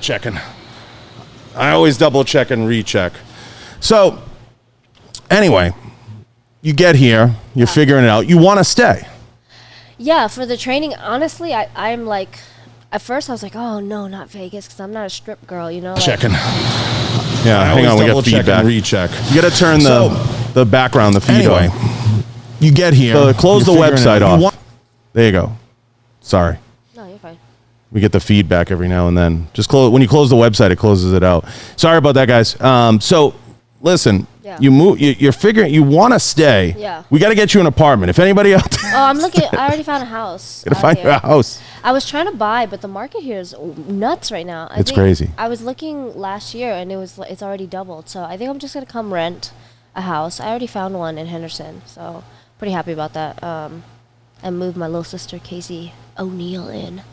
checking. I always double check and recheck. So, anyway, you get here, you're figuring it out. You want to stay. Yeah, for the training, honestly, I'm like, at first I was like, oh no, not Vegas, because I'm not a strip girl, you know? Like, Checking. Yeah, hang on, we got feedback. Recheck. You got to turn the background, the feed on. You get here. So close the website off. There you go. Sorry. No, you're fine. We get the feedback every now and then. Just close when you close the website, it closes it out. Sorry about that, guys. So listen, you move. You're figuring you want to stay. Yeah. We got to get you an apartment. If anybody out there, I'm looking. I already found a house. Gotta find you a house. I was trying to buy, but the market here is nuts right now. It's crazy. I was looking last year, and it's already doubled. So I think I'm just gonna come rent a house. I already found one in Henderson, so pretty happy about that. And moved my little sister Casey O'Neill in.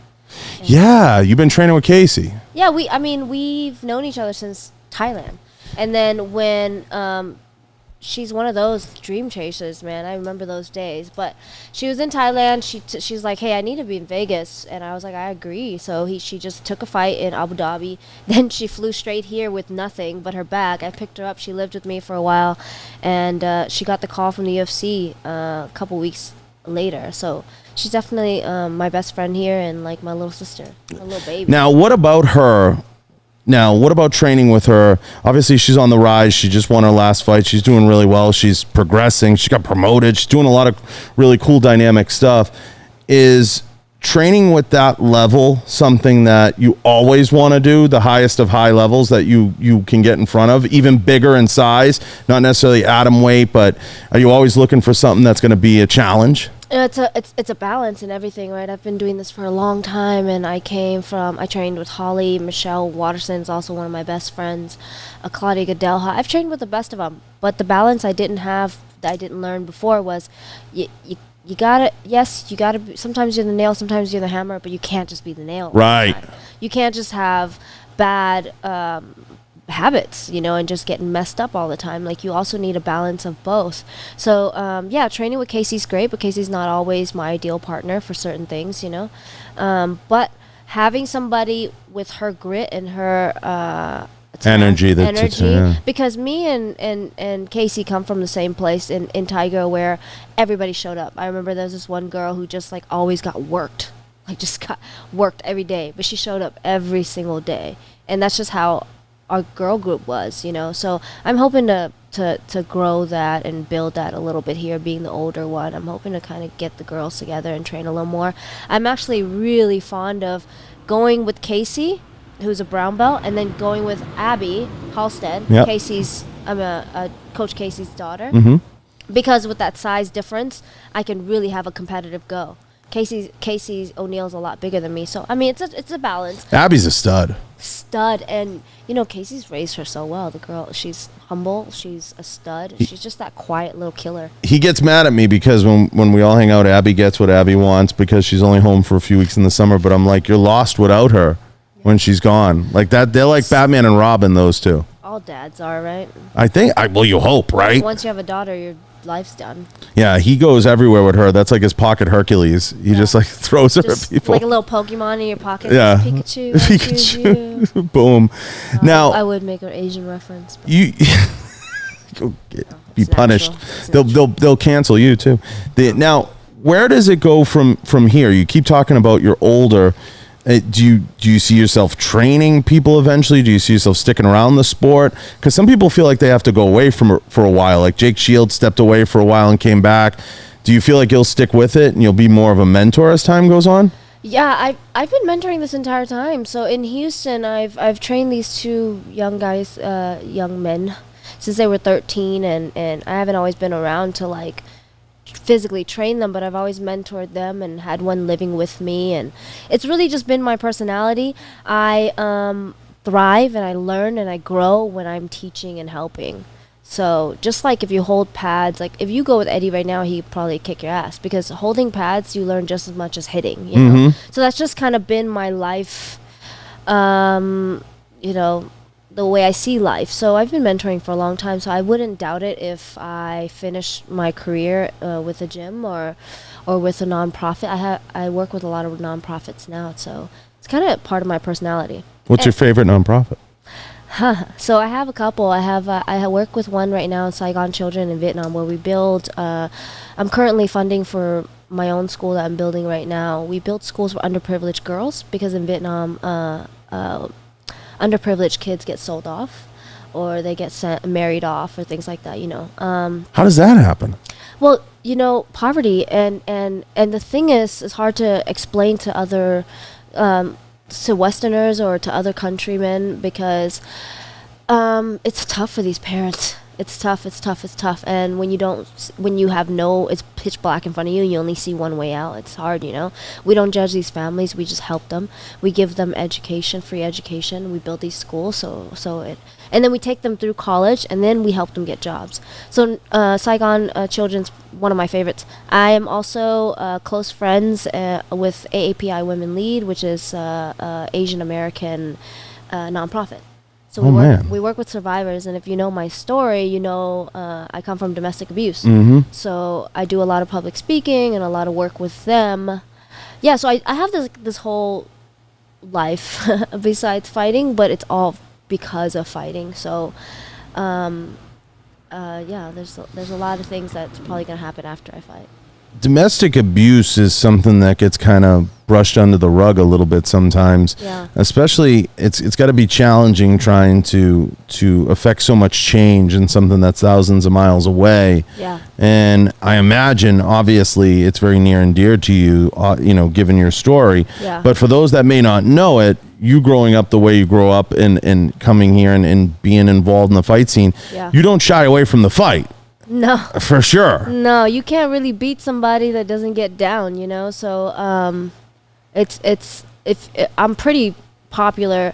Yeah, you've been training with Casey. Yeah, we've known each other since Thailand, and then when she's one of those dream chasers, man. I remember those days. But she was in Thailand. She's like, hey, I need to be in Vegas, and I was like, I agree. So she just took a fight in Abu Dhabi. Then she flew straight here with nothing but her bag. I picked her up. She lived with me for a while, and she got the call from the UFC a couple weeks later. So she's definitely my best friend here and like my little sister, my little baby. Now, what about her? Now, what about training with her? Obviously, she's on the rise. She just won her last fight. She's doing really well. She's progressing. She got promoted. She's doing a lot of really cool, dynamic stuff. Is training with that level something that you always want to do, the highest of high levels that you can get in front of, even bigger in size, not necessarily atom weight, but are you always looking for something that's going to be a challenge? It's a balance and everything, right? I've been doing this for a long time, and I trained with Holly. Michelle Watterson's also one of my best friends, Claudia Gadelha. I've trained with the best of them, but the balance I didn't have, that I didn't learn before, was you gotta sometimes you're the nail, sometimes you're the hammer, but you can't just be the nail. Right. You can't just have bad habits, and just getting messed up all the time. Like, you also need a balance of both. So training with Casey's great, but Casey's not always my ideal partner for certain things, but having somebody with her grit and her energy, because me and Casey come from the same place in Tiger, where everybody showed up. I remember there was this one girl who just like always got worked, like just got worked every day, but she showed up every single day, and that's just how our girl group was, So I'm hoping to grow that and build that a little bit here, being the older one. I'm hoping to kind of get the girls together and train a little more. I'm actually really fond of going with Casey, who's a brown belt, and then going with Abby Halstead, Coach Casey's daughter. Mm-hmm. Because with that size difference, I can really have a competitive go. Casey O'Neill's a lot bigger than me, so I mean it's a balance. Abby's a stud, and Casey's raised her so well. The girl, she's humble, she's a stud. She's just that quiet little killer. He gets mad at me because when we all hang out, Abby gets what Abby wants because she's only home for a few weeks in the summer. But I'm like, you're lost without her when she's gone. Like that, they're like Batman and Robin. Those two. All dads are, right? I think. Well, you hope, right? Once you have a daughter, your life's done. Yeah, he goes everywhere with her. That's like his pocket Hercules. He just like throws her at people. Like a little Pokemon in your pocket. Yeah. Pikachu. Boom. Now I would make an Asian reference. You be punished. They'll cancel you too. Now, where does it go from here? You keep talking about you're older. Do you see yourself training people eventually? Do you see yourself sticking around the sport? Because some people feel like they have to go away for a while. Like Jake Shields stepped away for a while and came back. Do you feel like you'll stick with it and you'll be more of a mentor as time goes on? Yeah, I've been mentoring this entire time. So in Houston, I've trained these two young guys, young men, since they were 13, and I haven't always been around to like physically train them, but I've always mentored them and had one living with me, and it's really just been my personality. I thrive and I learn and I grow when I'm teaching and helping. So just like if you hold pads, like if you go with Eddie right now, he'd probably kick your ass, because holding pads you learn just as much as hitting, you know. So that's just kind of been my life, the way I see life. So I've been mentoring for a long time, so I wouldn't doubt it if I finish my career with a gym or with a nonprofit. I work with a lot of nonprofits now, so it's kind of part of my personality. What's your favorite nonprofit? So I have a couple. I work with one right now in Saigon Children in Vietnam, where we build. I'm currently funding for my own school that I'm building right now. We build schools for underprivileged girls because in Vietnam, underprivileged kids get sold off, or they get married off, or things like that. How does that happen? Well, poverty and the thing is, it's hard to explain to other. To Westerners or to other countrymen because it's tough for these parents. It's tough. And when you have it's pitch black in front of you and you only see one way out, it's hard, We don't judge these families. We just help them. We give them education, free education. We build these schools and then we take them through college and then we help them get jobs. So Saigon Children's one of my favorites. I am also close friends with AAPI Women Lead, which is Asian American nonprofit. So we work with survivors, and if you know my story, I come from domestic abuse. Mm-hmm. So I do a lot of public speaking and a lot of work with them. Yeah, so I have this whole life besides fighting, but it's all because of fighting. So there's a lot of things that's probably going to happen after I fight. Domestic abuse is something that gets kind of brushed under the rug a little bit sometimes. Yeah. Especially, it's got to be challenging trying to affect so much change in something that's thousands of miles away. Yeah. And I imagine, obviously, it's very near and dear to you, given your story. Yeah. But for those that may not know it, you growing up the way you grow up and coming here and being involved in the fight scene, you don't shy away from the fight. No. For sure. No, you can't really beat somebody that doesn't get down, So I'm pretty popular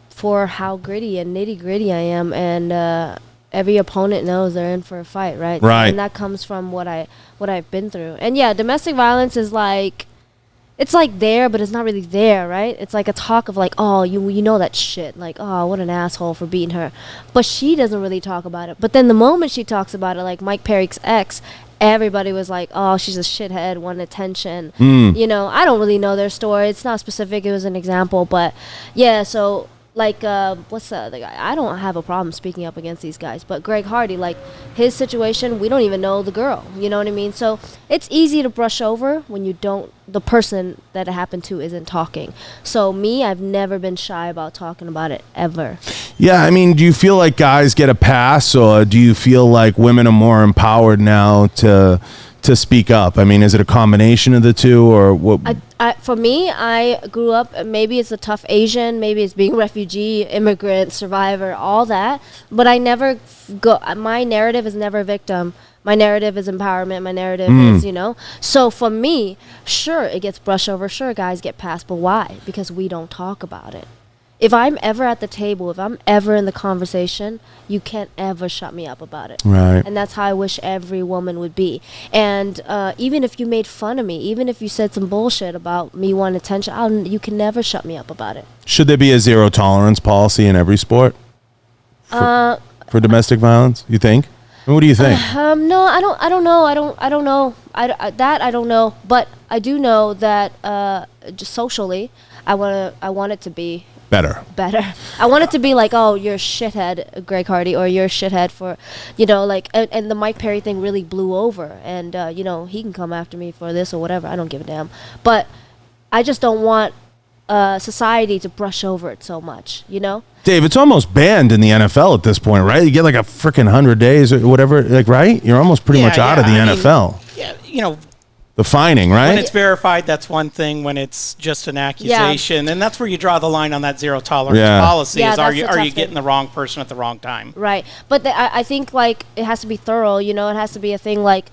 for how gritty and nitty gritty I am, and every opponent knows they're in for a fight, right? Right. And that comes from what I've been through. And yeah, domestic violence is like. It's like there, but it's not really there, right? It's like a talk of like, oh, you know that shit. Like, oh, what an asshole for beating her. But she doesn't really talk about it. But then the moment she talks about it, like Mike Perry's ex, everybody was like, oh, she's a shithead, wanted attention. I don't really know their story. It's not specific. It was an example. But yeah, so like, what's the other guy? I don't have a problem speaking up against these guys. But Greg Hardy, like his situation, we don't even know the girl. You know what I mean? So it's easy to brush over when the person that it happened to isn't talking. So me, I've never been shy about talking about it ever. Yeah, I mean, do you feel like guys get a pass, or do you feel like women are more empowered now to speak up? I mean, is it a combination of the two, or what? For me, I grew up, maybe it's a tough Asian, maybe it's being refugee, immigrant, survivor, all that. But I never my narrative is never victim. My narrative is empowerment. My narrative is, So for me, sure, it gets brushed over. Sure, guys get passed. But why? Because we don't talk about it. If I'm ever at the table, if I'm ever in the conversation, you can't ever shut me up about it. Right. And that's how I wish every woman would be. And even if you made fun of me, even if you said some bullshit about me wanting attention, you can never shut me up about it. Should there be a zero tolerance policy in every sport for domestic violence, you think? What do you think? No, I don't know. I don't know. I don't know. But I do know that just socially, I want it to be better. I want it to be like, oh, you're a shithead, Greg Hardy, or you're a shithead for, and the Mike Perry thing really blew over, and he can come after me for this or whatever. I don't give a damn. But I just don't want society to brush over it so much, Dave, it's almost banned in the NFL at this point, right? You get like a freaking 100 days or whatever, like, right? You're almost pretty much out of the NFL. The fining, right? When it's verified, that's one thing. When it's just an accusation, and that's where you draw the line on that zero tolerance policy. Yeah, are you getting the wrong person at the wrong time? Right. But I think like it has to be thorough. It has to be a thing like.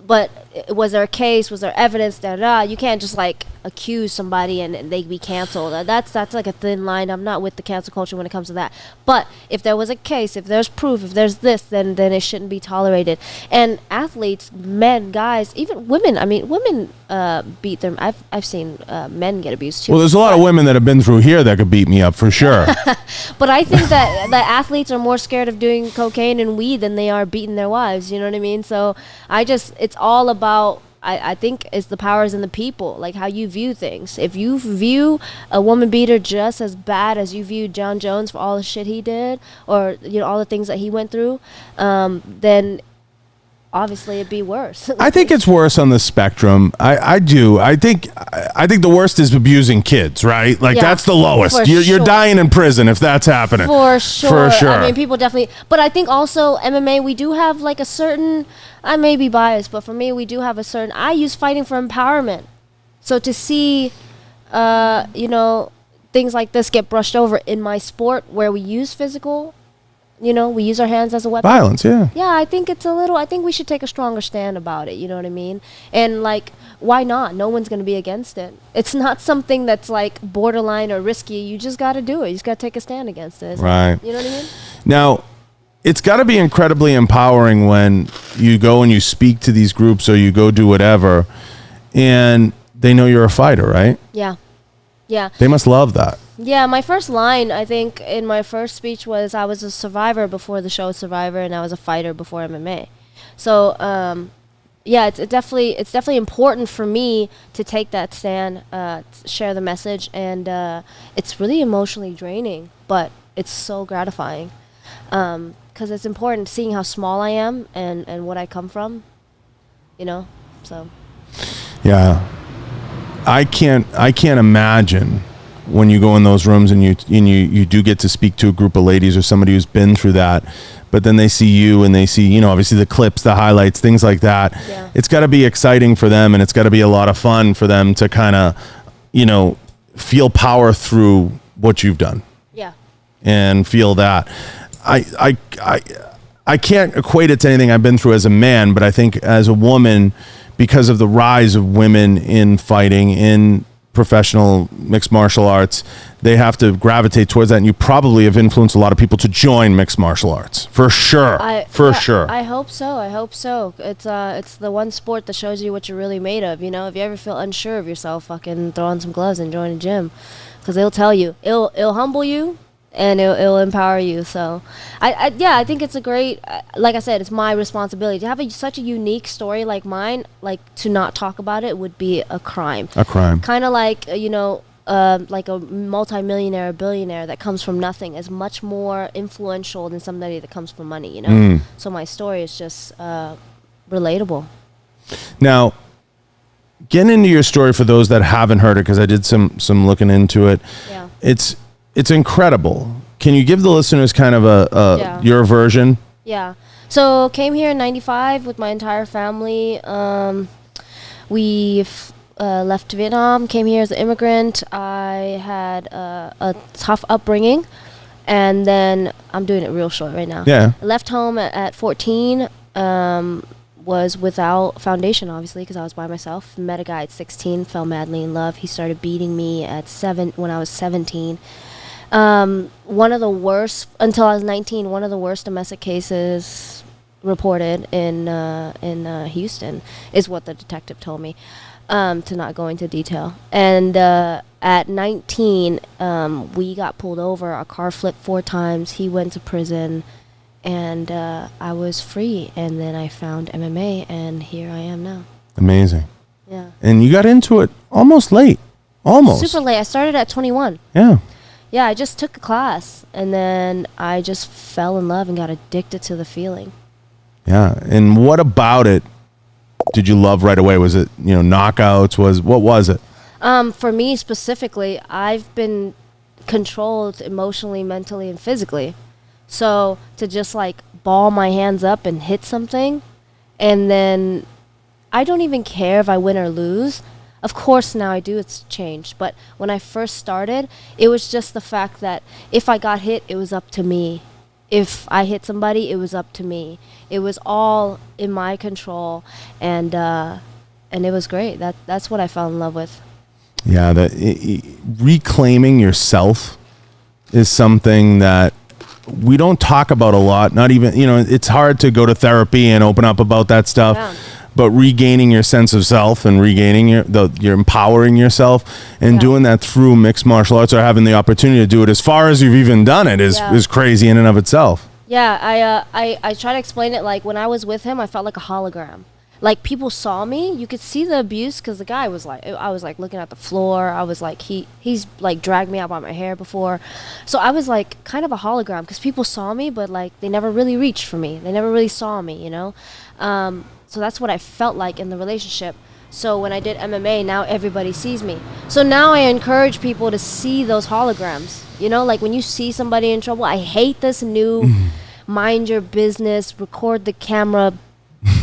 But was there a case? Was there evidence? You can't just like accuse somebody and they be canceled. That's like a thin line. I'm not with the cancel culture when it comes to that. But if there was a case, if there's proof, if there's this, then it shouldn't be tolerated. And athletes, men, guys, even women. I mean, women beat them. I've seen men get abused too. Well, there's a lot of women that have been through here that could beat me up for sure. But I think that athletes are more scared of doing cocaine and weed than they are beating their wives. You know what I mean? So it's all about. I think it's the power is in the people, like how you view things. If you view a woman beater just as bad as you viewed John Jones for all the shit he did, or all the things that he went through, then obviously it'd be worse. I think it's worse on the spectrum. I do. I think the worst is abusing kids, right? Like that's the lowest. You're dying in prison if that's happening. For sure. For sure. I mean, people definitely. But I think also MMA, we do have like a certain. I may be biased, but for me, we do have a certain. I use fighting for empowerment. So to see, things like this get brushed over in my sport where we use physical. We use our hands as a weapon. Violence, yeah. Yeah, I think I think we should take a stronger stand about it, you know what I mean? And, like, why not? No one's going to be against it. It's not something that's, like, borderline or risky. You just got to do it. You just got to take a stand against it. Right. You know what I mean? Now, it's got to be incredibly empowering when you go and you speak to these groups or you go do whatever, and they know you're a fighter, right? Yeah. Yeah. They must love that. Yeah, my first line, I think, in my first speech was I was a survivor before the show Survivor, and I was a fighter before MMA. So, it's definitely important for me to take that stand, share the message, and it's really emotionally draining, but it's so gratifying because it's important seeing how small I am and what I come from, so. Yeah, I can't imagine. When you go in those rooms and you do get to speak to a group of ladies or somebody who's been through that, but then they see you and they see, obviously the clips, the highlights, things like that. Yeah. It's got to be exciting for them, and it's got to be a lot of fun for them to kind of, feel power through what you've done. Yeah. And feel that. I can't equate it to anything I've been through as a man, but I think as a woman, because of the rise of women in fighting, in professional mixed martial arts, they have to gravitate towards that, and you probably have influenced a lot of people to join mixed martial arts for sure. Sure. I hope so. It's the one sport that shows you what you're really made of. If you ever feel unsure of yourself, fucking throw on some gloves and join a gym, because it'll tell you, it'll humble you and it'll empower you. So I think it's a great, like I said, it's my responsibility to have such a unique story like mine. Like, to not talk about it would be a crime. Kind of like like a multimillionaire or billionaire that comes from nothing is much more influential than somebody that comes from money. So my story is just relatable. Now, getting into your story for those that haven't heard it, because I did some looking into it. Yeah. It's incredible. Can you give the listeners kind of your version? Yeah. So came here in '95 with my entire family. We left Vietnam, came here as an immigrant. I had a tough upbringing, and then I'm doing it real short right now. Yeah. I left home at 14. Was without foundation, obviously, because I was by myself. Met a guy at 16, fell madly in love. He started beating me at 7 when I was 17. One of the worst, until I was 19, one of the worst domestic cases reported in Houston is what the detective told me, to not go into detail. And at 19, we got pulled over. Our car flipped 4 times. He went to prison. And I was free, and then I found MMA, and here I am now. Amazing. Yeah. And you got into it almost late. Almost. Super late. I started at 21. Yeah. Yeah, I just took a class, and then I just fell in love and got addicted to the feeling. Yeah. And what about it did you love right away? Was it, knockouts? What was it? For me specifically, I've been controlled emotionally, mentally, and physically. So to just like ball my hands up and hit something, and then I don't even care if I win or lose. Of course now I do, it's changed. But when I first started, it was just the fact that if I got hit, it was up to me. If I hit somebody, it was up to me. It was all in my control, and it was great. That's what I fell in love with. Yeah, reclaiming yourself is something that we don't talk about a lot. Not even, it's hard to go to therapy and open up about that stuff. Yeah. But regaining your sense of self and regaining you're empowering yourself and doing that through mixed martial arts, or having the opportunity to do it as far as you've even done it is crazy in and of itself. Yeah, I try to explain it like when I was with him, I felt like a hologram. Like, people saw me, you could see the abuse, because the guy was like, I was like looking at the floor. I was like, he's like dragged me out by my hair before. So I was like kind of a hologram, because people saw me, but like they never really reached for me. They never really saw me, you know? So that's what I felt like in the relationship. So when I did MMA, now everybody sees me. So now I encourage people to see those holograms. You know, like when you see somebody in trouble, I hate this new mind your business, record the camera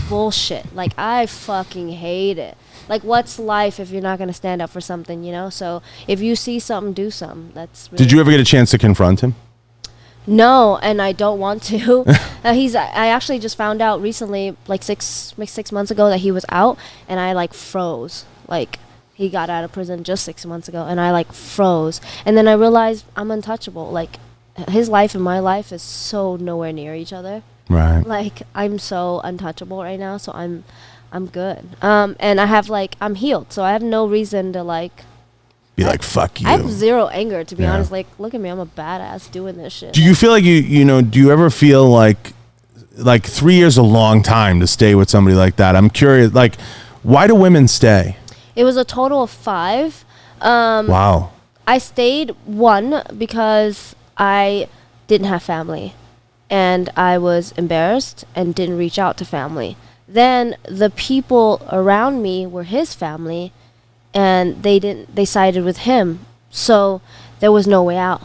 bullshit. Like, I fucking hate it. Like, what's life if you're not going to stand up for something, you know? So if you see something, do something. That's really. Did you ever get a chance to confront him? No, and I don't want to. I actually just found out recently, like 6 months ago, that he was out, and I like froze. Like, he got out of prison just 6 months ago, and I like froze. And then I realized I'm untouchable. Like, his life and my life is so nowhere near each other. Right. Like, I'm so untouchable right now, so I'm good. And I have like, I'm healed, so I have no reason to like be like, fuck you. I have zero anger, to be honest. Like, look at me, I'm a badass doing this shit. Do you feel like you know, do you ever feel like 3 years is a long time to stay with somebody like that? I'm curious, like, why do women stay? It was a total of 5. Wow. I stayed 1 because I didn't have family, and I was embarrassed and didn't reach out to family. Then the people around me were his family, and they sided with him, so there was no way out.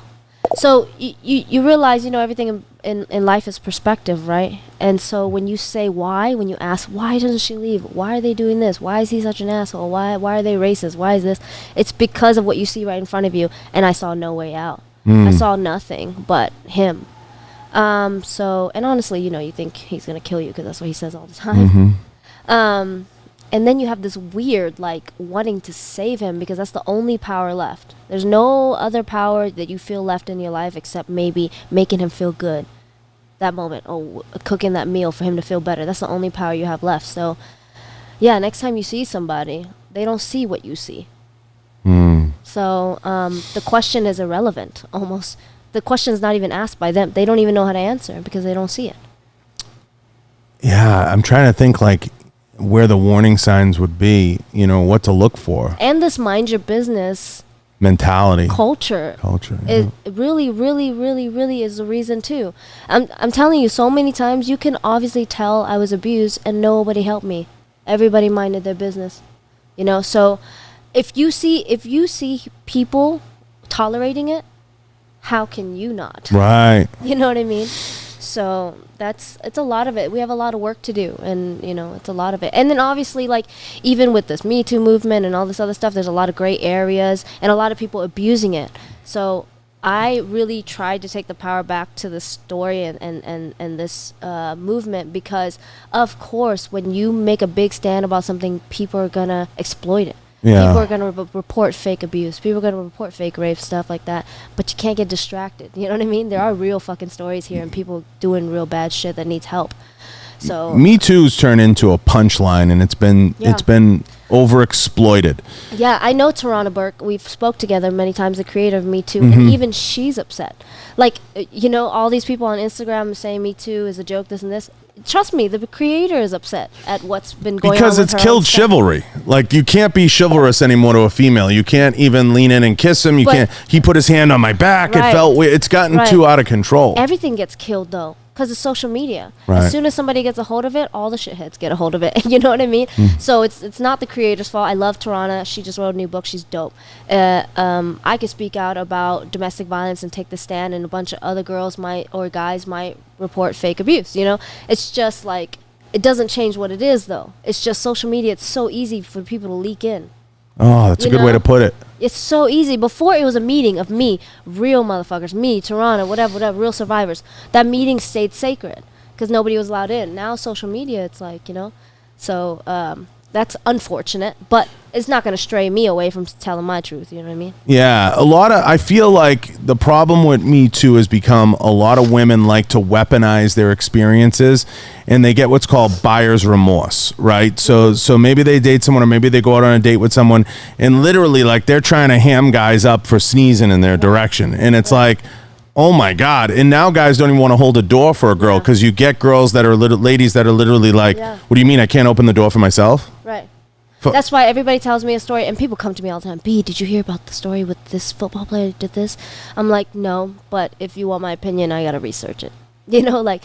So you realize, you know, everything in life is perspective, right? And so when you say why, when you ask why doesn't she leave, why are they doing this, why is he such an asshole, why are they racist, why is this, it's because of what you see right in front of you. And I saw no way out. I saw nothing but him. So, and honestly, you know, you think he's gonna kill you because that's what he says all the time. And then you have this weird, like, wanting to save him because that's the only power left. There's no other power that you feel left in your life except maybe making him feel good that moment, or cooking that meal for him to feel better. That's the only power you have left. So, yeah, next time you see somebody, they don't see what you see. So the question is irrelevant, almost. The question is not even asked by them. They don't even know how to answer because they don't see it. Yeah, I'm trying to think, like, where the warning signs would be, you know, what to look for. And this mind your business mentality, culture yeah. It really, really, really, really is the reason too. I'm telling you, so many times you can obviously tell I was abused and nobody helped me. Everybody minded their business, you know. So if you see people tolerating it, how can you not? Right. You know what I mean? So it's a lot of it. We have a lot of work to do, and you know, it's a lot of it. And then obviously, like, even with this Me Too movement and all this other stuff, there's a lot of gray areas and a lot of people abusing it. So I really tried to take the power back to the story and this movement, because of course when you make a big stand about something, people are gonna exploit it. Yeah. People are going to report fake abuse. People are going to report fake rape, stuff like that. But you can't get distracted. You know what I mean? There are real fucking stories here and people doing real bad shit that needs help. So Me Too's turned into a punchline, and it's been overexploited. Yeah, I know Tarana Burke. We've spoke together many times, the creator of Me Too, and even she's upset. Like, you know, all these people on Instagram saying Me Too is a joke, this and this. Trust me, the creator is upset at what's been going on. Because it's killed chivalry. Like, you can't be chivalrous anymore to a female. You can't even lean in and kiss him. He put his hand on my back. Right. It felt weird. It's gotten too out of control. Everything gets killed, though, because it's social media. Right. As soon as somebody gets a hold of it, all the shitheads get a hold of it. You know what I mean? So it's not the creator's fault. I love Tarana. She just wrote a new book. She's dope. I could speak out about domestic violence and take the stand, and a bunch of other girls or guys might report fake abuse. You know, it's just like, it doesn't change what it is, though. It's just social media. It's so easy for people to leak in. Oh, that's a good way to put it. It's so easy. Before, it was a meeting of me, real motherfuckers, me, Tarana, whatever, real survivors. That meeting stayed sacred because nobody was allowed in. Now, social media, it's like, you know. So that's unfortunate, but it's not going to stray me away from telling my truth. You know what I mean? Yeah, I feel like the problem with Me Too has become a lot of women like to weaponize their experiences, and they get what's called buyer's remorse, right? So maybe they date someone, or maybe they go out on a date with someone, and literally, like, they're trying to ham guys up for sneezing in their direction, and it's like, Oh my God. And now guys don't even want to hold a door for a girl because you get girls that are ladies that are literally like, what do you mean I can't open the door for myself? Right. That's why everybody tells me a story, and people come to me all the time. B, did you hear about the story with this football player that did this? I'm like, no, but if you want my opinion, I got to research it. You know, like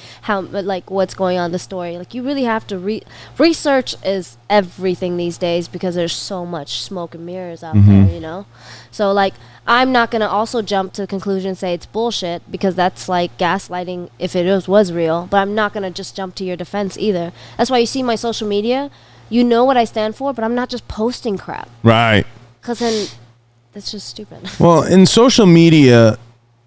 what's going on in the story. Like, you really have to research is everything these days because there's so much smoke and mirrors out there, you know? So, like, I'm not going to also jump to the conclusion and say it's bullshit because that's like gaslighting if it was real, but I'm not going to just jump to your defense either. That's why you see my social media. You know what I stand for, but I'm not just posting crap. Right. Because then that's just stupid. Well, in social media,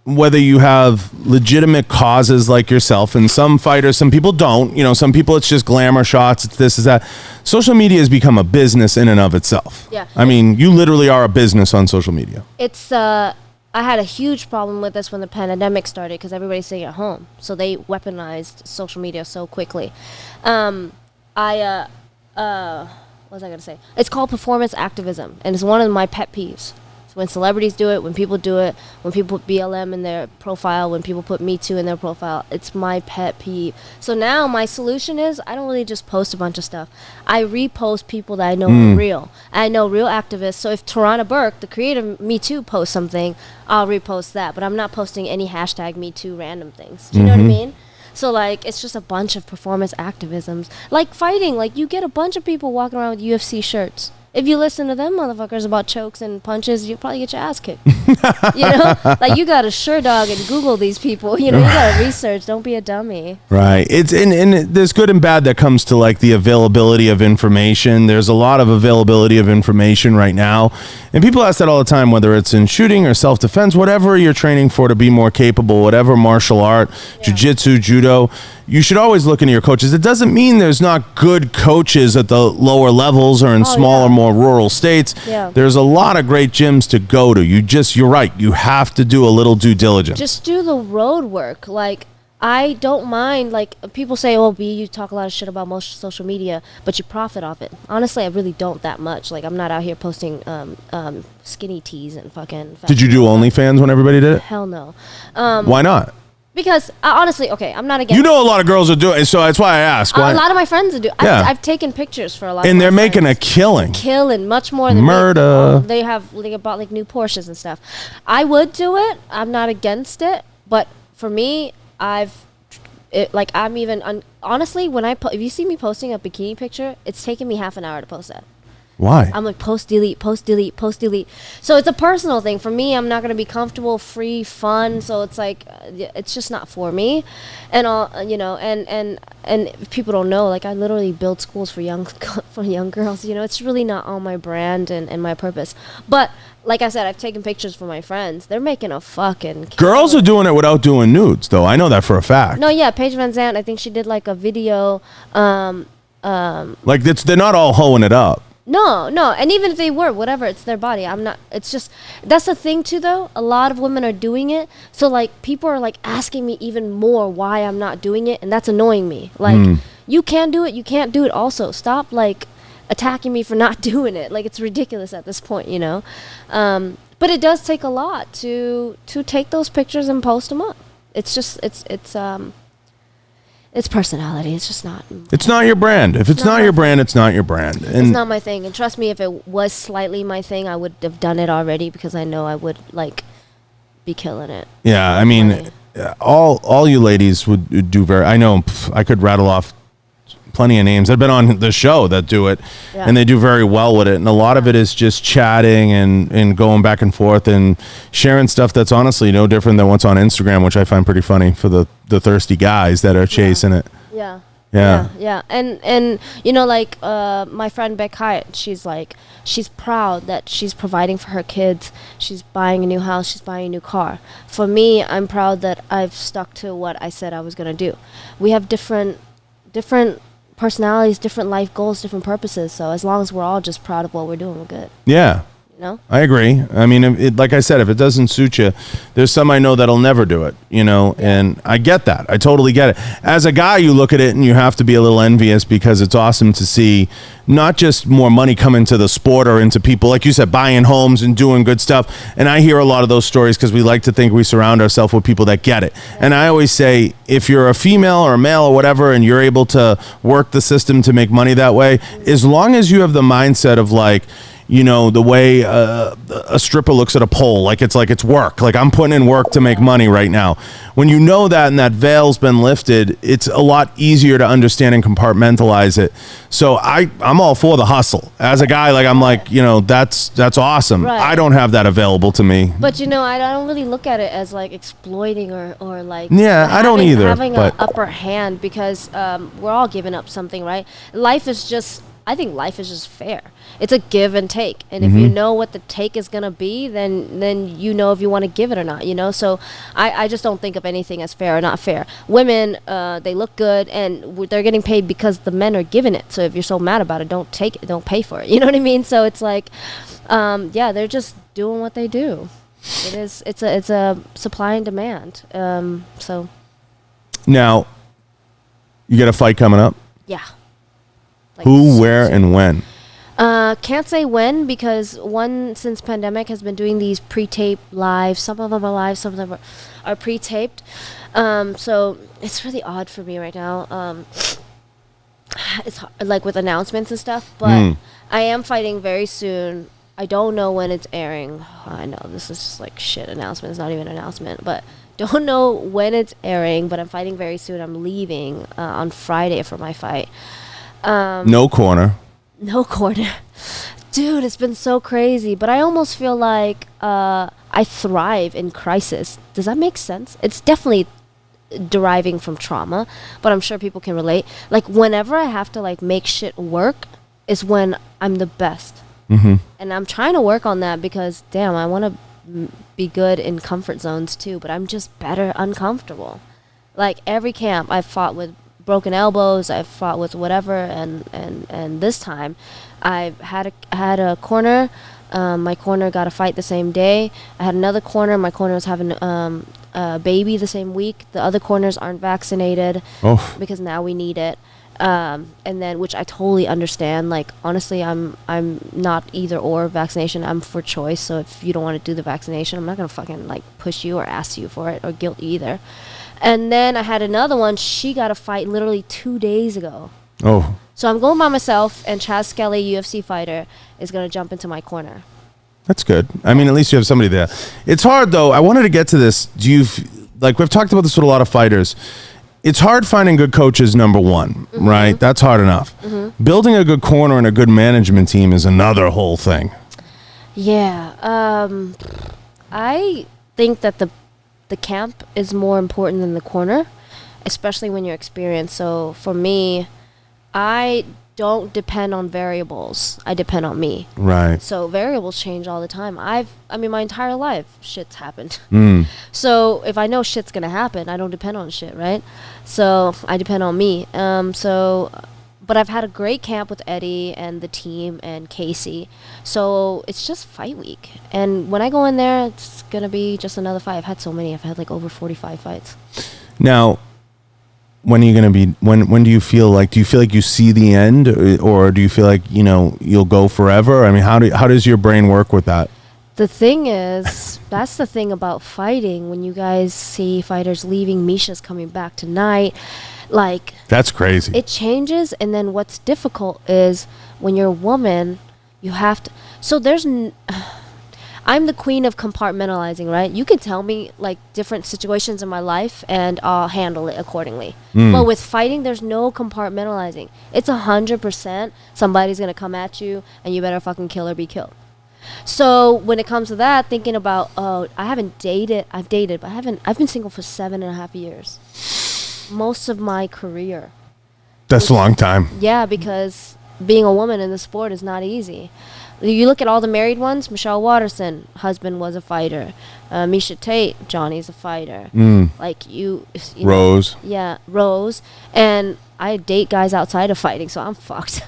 whether you have legitimate causes like yourself, and some fighters, some people don't, you know, some people it's just glamour shots, it's this, is that. Social media has become a business in and of itself. Yeah. I mean, you literally are a business on social media. It's, I had a huge problem with this when the pandemic started because everybody's sitting at home. So they weaponized social media so quickly. What was I going to say? It's called performance activism, and it's one of my pet peeves. So when celebrities do it, when people do it, when people put BLM in their profile, when people put Me Too in their profile, it's my pet peeve. So now my solution is I don't really just post a bunch of stuff. I repost people that I know are real. I know real activists. So if Tarana Burke, the creator of Me Too, posts something, I'll repost that. But I'm not posting any hashtag Me Too random things. Do you know what I mean? So, like, it's just a bunch of performance activisms. Like fighting, like, you get a bunch of people walking around with UFC shirts. If you listen to them motherfuckers about chokes and punches, you'll probably get your ass kicked. You know? Like, you got to sure dog and Google these people. You know, you got to research. Don't be a dummy. Right. It's and there's good and bad that comes to, like, the availability of information. There's a lot of availability of information right now. And people ask that all the time, whether it's in shooting or self-defense, whatever you're training for to be more capable, whatever martial art, jiu-jitsu, judo, you should always look into your coaches. It doesn't mean there's not good coaches at the lower levels or in smaller, more rural states. Yeah. There's a lot of great gyms to go to. You're right. You have to do a little due diligence. Just do the road work. Like, I don't mind, like, people say, oh, B, you talk a lot of shit about most social media, but you profit off it. Honestly, I really don't that much. Like, I'm not out here posting skinny tees and fucking... Did you do OnlyFans when everybody did it? Hell no. Why not? Because, honestly, okay, I'm not against... You know a lot of girls are doing it, so that's why I ask. Why? A lot of my friends do. Yeah. I've taken pictures for a lot of and my they're making friends. a killing. Killing, much more than murder. They bought, like, new Porsches and stuff. I would do it. I'm not against it. But for me, honestly, when if you see me posting a bikini picture, it's taken me half an hour to post that. Why? I'm like, post, delete, post, delete, post, delete. So it's a personal thing. For me, I'm not going to be comfortable, free, fun. So it's like, it's just not for me. And all, you know, and if people don't know, like, I literally build schools for young girls. You know, it's really not on my brand and my purpose. But like I said, I've taken pictures for my friends. They're making a fucking girls are doing it without doing nudes, though. I know that for a fact. No, yeah, Paige Van Zandt, I think she did like a video. Like, they're not all hoeing it up. No, and even if they were, whatever, it's their body. I'm not, it's just, that's the thing too though, a lot of women are doing it, so like, people are like asking me even more why I'm not doing it, and that's annoying me. Like, you can do it, you can't do it also. Stop like attacking me for not doing it. Like, it's ridiculous at this point, you know? But it does take a lot to take those pictures and post them up. It's just, it's personality. It's just not. It's not your brand. If it's not your brand, it's not your brand. And it's not my thing. And trust me, if it was slightly my thing, I would have done it already because I know I would like be killing it. Yeah, I mean, all you ladies would do very. I know I could rattle off plenty of names. I've been on the show that do it, and they do very well with it. And a lot of it is just chatting and going back and forth and sharing stuff that's honestly no different than what's on Instagram, which I find pretty funny for the thirsty guys that are chasing it. Yeah. Yeah. And you know, like my friend Beck Hyatt, she's proud that she's providing for her kids. She's buying a new house. She's buying a new car. For me, I'm proud that I've stuck to what I said I was going to do. We have different personalities, different life goals, different purposes. So as long as we're all just proud of what we're doing, we're good. Yeah. You know? I agree. I mean, like I said, if it doesn't suit you, there's some I know that'll never do it, you know, and I get that. I totally get it. As a guy, you look at it and you have to be a little envious because it's awesome to see not just more money come into the sport or into people, like you said, buying homes and doing good stuff. And I hear a lot of those stories because we like to think we surround ourselves with people that get it. And I always say, if you're a female or a male or whatever, and you're able to work the system to make money that way, as long as you have the mindset of like, you know, the way a stripper looks at a pole, like it's work. Like I'm putting in work to make money right now. When you know that and that veil's been lifted, it's a lot easier to understand and compartmentalize it. So I'm all for the hustle. As a guy, like I'm like, you know, that's awesome. Right. I don't have that available to me. But you know, I don't really look at it as like exploiting or like I don't either. Having an upper hand because we're all giving up something, right? I think life is just fair. It's a give and take, and if you know what the take is gonna be, then you know if you want to give it or not. You know, so I just don't think of anything as fair or not fair. Women, they look good, and they're getting paid because the men are giving it. So if you're so mad about it, don't take it, don't pay for it. You know what I mean? So it's like, they're just doing what they do. It's a supply and demand. So Now, you got a fight coming up. yeah. Like Who, where, and when? Can't say when because one since pandemic has been doing these pre-taped live. Some of them are live, some of them are pre-taped. So it's really odd for me right now. It's like with announcements and stuff, but I am fighting very soon. I don't know when it's airing. I know this is just like shit announcement. It's not even an announcement, but don't know when it's airing. But I'm fighting very soon. I'm leaving on Friday for my fight. No corner. No corner. Dude, it's been so crazy. But I almost feel like I thrive in crisis. Does that make sense? It's definitely deriving from trauma, but I'm sure people can relate. Like, whenever I have to, like, make shit work is when I'm the best. And I'm trying to work on that because, damn, I want to be good in comfort zones, too. But I'm just better uncomfortable. Like, every camp I've fought with broken elbows, I've fought with whatever, and this time I've had a corner. My corner got a fight the same day. I had another corner. My corner was having a baby the same week. The other corners aren't vaccinated because now we need it. And then, which I totally understand. Like, honestly, I'm not either or vaccination. I'm for choice. So if you don't want to do the vaccination, I'm not gonna fucking like push you or ask you for it or guilt you either. And then I had another one. She got a fight literally 2 days ago. So I'm going by myself, and Chaz Skelly, UFC fighter, is going to jump into my corner. That's good. I mean, at least you have somebody there. It's hard, though. I wanted to get to this. Like, we've talked about this with a lot of fighters. It's hard finding good coaches, number one, right? That's hard enough. Building a good corner and a good management team is another whole thing. Yeah. I think that the camp is more important than the corner, especially when you're experienced. So for me, I don't depend on variables. I depend on me. Right. So variables change all the time. I mean, my entire life, shit's happened. So if I know shit's gonna happen, I don't depend on shit, right? So I depend on me. But I've had a great camp with Eddie and the team and Casey. So it's just fight week. And when I go in there, it's going to be just another fight. I've had so many. I've had like over 45 fights. Now, when are you going to be, when do you feel like you see the end, or do you feel like, you know, you'll go forever? I mean, how does your brain work with that? The thing is, that's the thing about fighting. When you guys see fighters leaving, Misha's coming back tonight. Like, that's crazy. It changes, and then what's difficult is when you're a woman, you have to. So I'm the queen of compartmentalizing, right? You can tell me like different situations in my life, and I'll handle it accordingly. But with fighting, there's no compartmentalizing. It's 100%. Somebody's gonna come at you, and you better fucking kill or be killed. So when it comes to that, thinking about, I've dated, but I've been single for 7.5 years. Most of my career. That's a long time. Yeah, because being a woman in the sport is not easy. You look at all the married ones. Michelle Watterson, husband was a fighter. Misha Tate, Johnny's a fighter. Like you Rose. Know, yeah, Rose. And I date guys outside of fighting, so I'm fucked.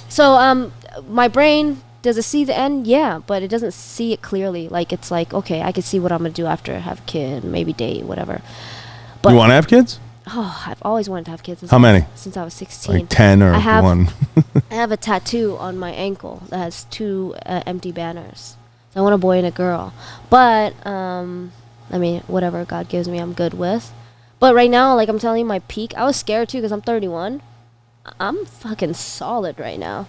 So my brain does it see the end? Yeah, but it doesn't see it clearly. Like, it's like, okay, I can see what I'm going to do after I have a kid, maybe date, whatever. But you want to have kids? Oh, I've always wanted to have kids. How many? Since I was 16. Like 10 or 1? I have a tattoo on my ankle that has 2 empty banners. So I want a boy and a girl. But, I mean, whatever God gives me, I'm good with. But right now, like I'm telling you, my peak, I was scared too because I'm 31. I'm fucking solid right now.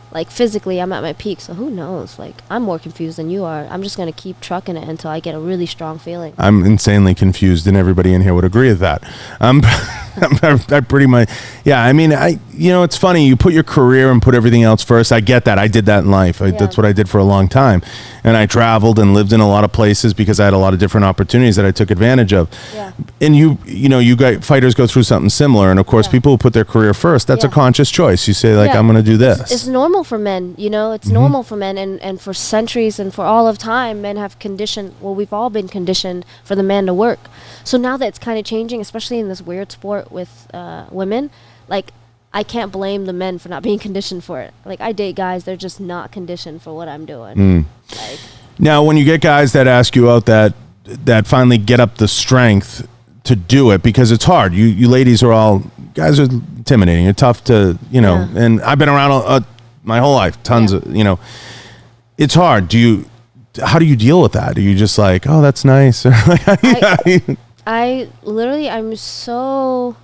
Like, physically, I'm at my peak, so who knows? Like, I'm more confused than you are. I'm just going to keep trucking it until I get a really strong feeling. I'm insanely confused, and everybody in here would agree with that. I pretty much, yeah, I mean, it's funny. You put your career and put everything else first. I get that. I did that in life. That's what I did for a long time. And I traveled and lived in a lot of places because I had a lot of different opportunities that I took advantage of. Yeah. And you guys, fighters go through something similar. And of course, people who put their career first, that's a conscious choice. You say, like, I'm going to do this. It's normal for men, it's normal for men. And for centuries and for all of time, men have we've all been conditioned for the man to work. So now that it's kind of changing, especially in this weird sport with women, like, I can't blame the men for not being conditioned for it. Like, I date guys, they're just not conditioned for what I'm doing. Like, now, when you get guys that ask you out that finally get up the strength to do it, because it's hard. You ladies guys are intimidating. You're tough to, and I've been around my whole life, tons of, it's hard. How do you deal with that? Are you just like, oh, that's nice? I'm so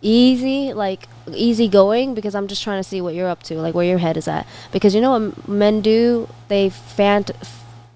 easy going because I'm just trying to see what you're up to, like where your head is at. Because you know what men do? They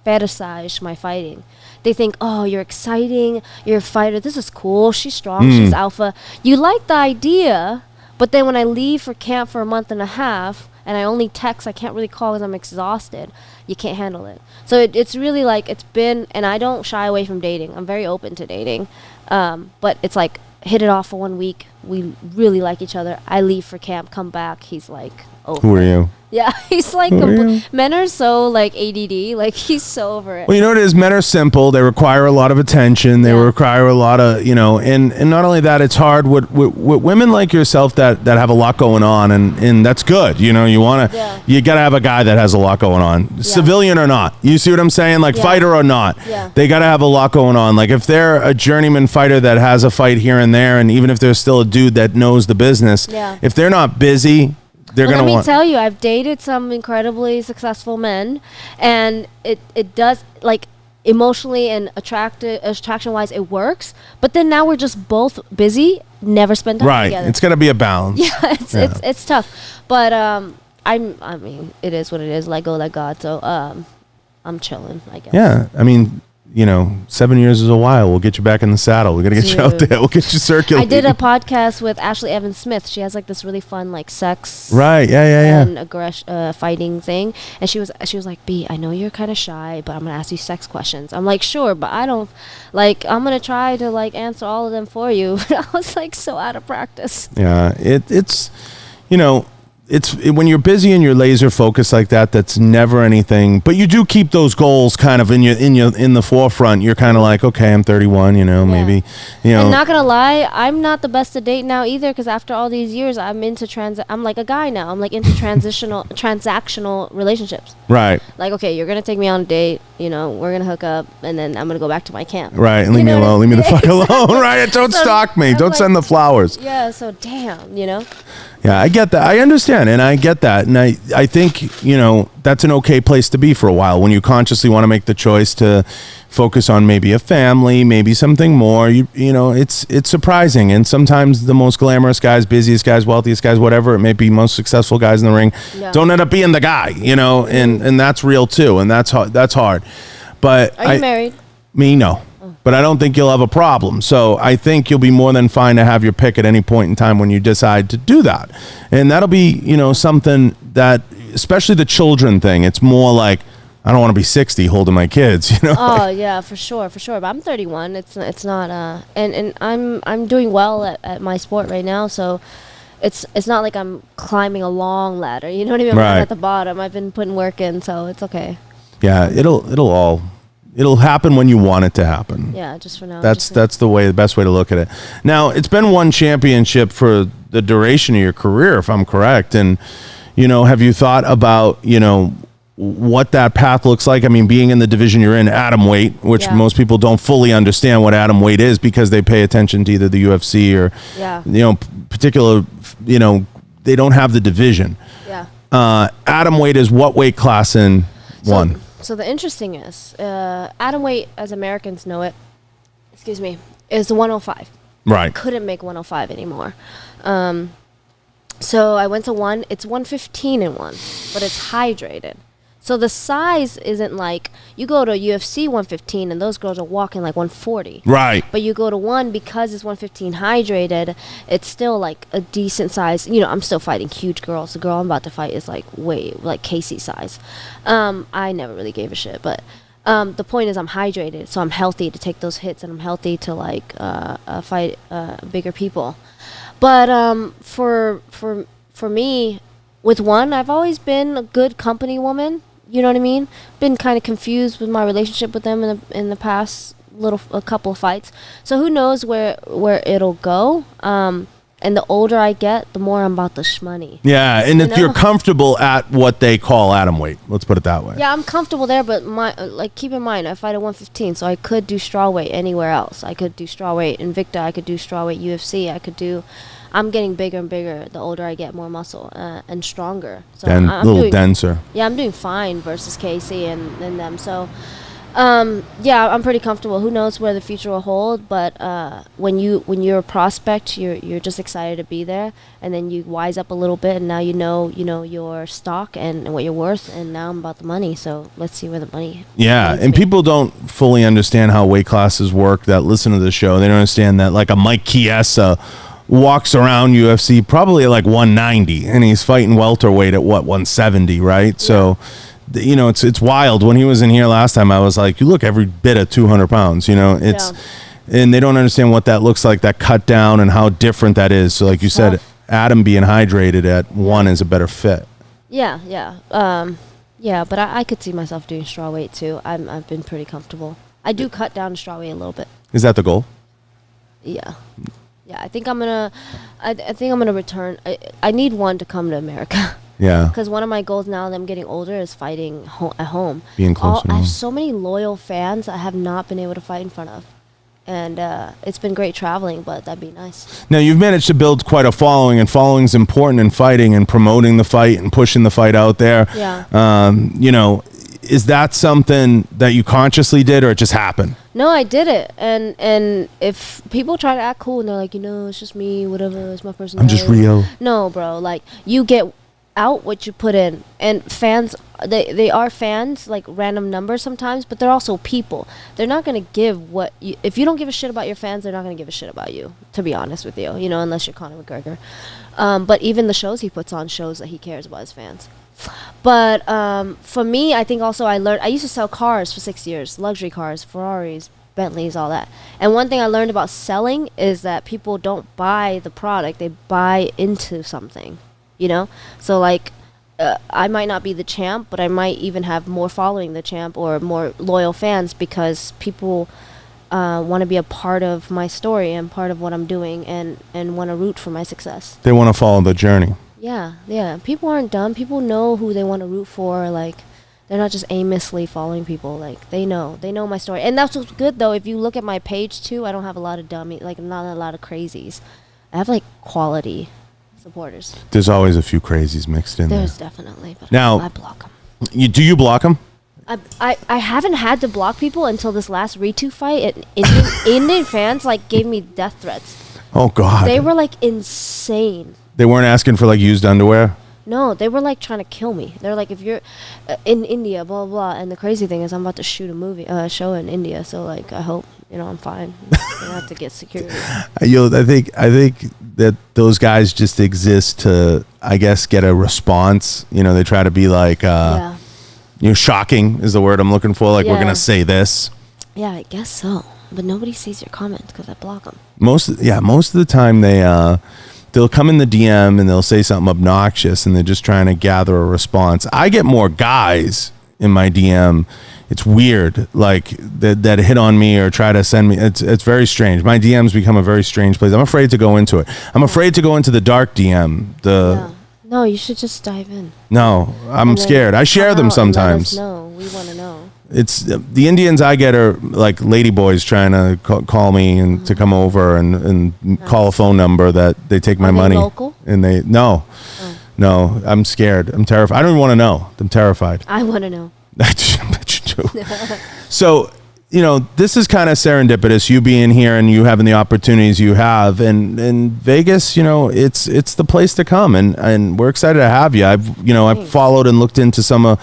fetishize my fighting. They think, oh, you're exciting, you're a fighter, this is cool, she's strong, she's alpha. You like the idea, but then when I leave for camp for a month and a half, and I only text, I can't really call because I'm exhausted, you can't handle it. So it's really like, and I don't shy away from dating. I'm very open to dating. But it's like, hit it off for 1 week, we really like each other, I leave for camp, come back, he's like, oh. Who are you? Yeah, he's like, men are so like ADD, like he's so over it. Well, you know what it is? Men are simple. They require a lot of attention. They require a lot of, and not only that, it's hard with women like yourself that have a lot going on, and that's good. You got to have a guy that has a lot going on, civilian or not. You see what I'm saying? Like fighter or not. Yeah. They got to have a lot going on. Like if they're a journeyman fighter that has a fight here and there, and even if they're still a dude that knows the business, if they're not busy, let me tell you, I've dated some incredibly successful men, and it does, like, emotionally and attraction wise, it works. But then now we're just both busy, never spend time together. Right, it's got to be a balance. Yeah, it's tough. But I mean, it is what it is. Let go, let God. So I'm chilling, I guess. Yeah, I mean, 7 years is a while. We'll get you back in the saddle. We're going to get you out there. We'll get you circulating. I did a podcast with Ashley Evans Smith. She has like this really fun like sex and aggression fighting thing. And she was like, B, I know you're kind of shy, but I'm going to ask you sex questions. I'm like, sure, but I don't, like, I'm going to try to like answer all of them for you. I was like so out of practice. Yeah, it's when you're busy and you're laser focused like that, that's never anything. But you do keep those goals kind of in the forefront. You're kind of like, okay, I'm 31, maybe, And not gonna lie, I'm not the best to date now either, because after all these years, I'm into I'm like a guy now. I'm like into transactional relationships. Right. Like, okay, you're gonna take me on a date. We're gonna hook up, and then I'm gonna go back to my camp. Right, and leave me alone. Leave me the fuck alone. Right. Don't stalk me. Don't send the flowers. Yeah. So damn. Yeah, I get that. I understand, and I get that. And I think, that's an okay place to be for a while when you consciously want to make the choice to focus on maybe a family, maybe something more. It's surprising. And sometimes the most glamorous guys, busiest guys, wealthiest guys, whatever it may be, most successful guys in the ring don't end up being the guy, and that's real too. And that's hard. But are you married? Me, no. But I don't think you'll have a problem. So I think you'll be more than fine to have your pick at any point in time when you decide to do that. And that'll be, something that, especially the children thing, it's more like, I don't want to be 60 holding my kids, Oh yeah, for sure. But I'm 31. It's not and I'm doing well at my sport right now, so it's not like I'm climbing a long ladder. You know what I mean? I'm at the bottom. I've been putting work in, so it's okay. Yeah, it'll happen when you want it to happen. Yeah, just for now. That's the best way to look at it. Now, it's been one championship for the duration of your career, if I'm correct. And, have you thought about, what that path looks like. I mean, being in the division you're in, atom weight, which most people don't fully understand what atom weight is because they pay attention to either the UFC or, particular, they don't have the division. Yeah. Atom weight is what weight class in one? So the interesting is, atom weight, as Americans know it, is 105. Right. I couldn't make 105 anymore. So I went to one. It's 115 in one, but it's hydrated. So the size isn't like you go to UFC 115 and those girls are walking like 140. Right. But you go to one because it's 115 hydrated, it's still like a decent size. I'm still fighting huge girls. The girl I'm about to fight is like Casey size. I never really gave a shit, but the point is I'm hydrated, so I'm healthy to take those hits and I'm healthy to fight bigger people. But for me, with one, I've always been a good company woman. You know what I mean? Been kind of confused with my relationship with them in the past a couple of fights. So who knows where it'll go? And the older I get, the more I'm about the shmoney. Yeah, and if you're comfortable at what they call atom weight, let's put it that way. Yeah, I'm comfortable there, but keep in mind, I fight at 115, so I could do strawweight anywhere else. I could do strawweight Invicta. I could do strawweight UFC. I'm getting bigger and bigger the older I get, more muscle and stronger. So and a little denser. Yeah, I'm doing fine versus Casey and them. So, I'm pretty comfortable. Who knows where the future will hold? But when you're a prospect, you're just excited to be there, and then you wise up a little bit, and now you know your stock and what you're worth, and now I'm about the money. So let's see where the money. Yeah, and people don't fully understand how weight classes work. That listen to the show, they don't understand that like a Mike Chiesa walks around UFC probably at like 190 and he's fighting welterweight at 170, right? Yeah. So it's wild. When he was in here last time, I was like, you look every bit of 200 pounds, and they don't understand what that looks like, that cut down and how different that is. So like you said, Adam being hydrated at one is a better fit. Yeah, but I could see myself doing strawweight too. I've been pretty comfortable. I do cut down strawweight a little bit. Is that the goal? Yeah. Yeah, I think I'm gonna return. I need one to come to America. Yeah. Because one of my goals now that I'm getting older is fighting at home. Being closer. I have so many loyal fans I have not been able to fight in front of, and it's been great traveling. But that'd be nice. Now you've managed to build quite a following, and following's important in fighting and promoting the fight and pushing the fight out there. Yeah. Is that something that you consciously did, or it just happened? No, I did it, and if people try to act cool and they're like, it's just me, whatever, it's my personality. I'm just Rio. No, bro, like you get out what you put in, and fans, they are fans, like random numbers sometimes, but they're also people. They're not gonna give if you don't give a shit about your fans, they're not gonna give a shit about you. To be honest with you, unless you're Conor McGregor. But even the shows he puts on shows that he cares about his fans. But for me, I think also I used to sell cars for 6 years, luxury cars, Ferraris, Bentleys, all that. And one thing I learned about selling is that people don't buy the product, they buy into something, So like I might not be the champ, but I might even have more following the champ or more loyal fans because people want to be a part of my story and part of what I'm doing and want to root for my success. They want to follow the journey. Yeah. People aren't dumb. People know who they want to root for. Like, they're not just aimlessly following people. Like, they know my story. And that's what's good, though. If you look at my page, too, I don't have a lot of not a lot of crazies. I have, quality supporters. There's always a few crazies mixed in there. There's definitely. But now, I block them. Do you block them? I haven't had to block people until this last Ritu fight. Indian fans, gave me death threats. Oh, God. They were, insane. They weren't asking for used underwear? No, they were trying to kill me. They're like, if you're in India, blah, blah, blah. And the crazy thing is I'm about to shoot a show in India. So I hope, I'm fine. I don't have to get security. I think that those guys just exist to, I guess, get a response. They try to be shocking is the word I'm looking for. We're going to say this. Yeah, I guess so. But nobody sees your comments because I block them. Most of the time they'll come in the DM and they'll say something obnoxious and they're just trying to gather a response. I get more guys in my DM. It's weird, that hit on me or try to send me. It's very strange. My DMs become a very strange place. I'm afraid to go into it. I'm afraid to go into the dark DM. No, you should just dive in. No, I'm scared. I share them sometimes. No, we want to know. It's the Indians I get are like lady boys trying to call me and to come over and call a phone number that they take my money. Local? And they no, I'm scared. I'm terrified. I don't even want to know. I'm terrified. I want to know. I bet you do. So, this is kind of serendipitous, you being here and you having the opportunities you have. And Vegas, it's the place to come. And we're excited to have you. I've followed and looked into some of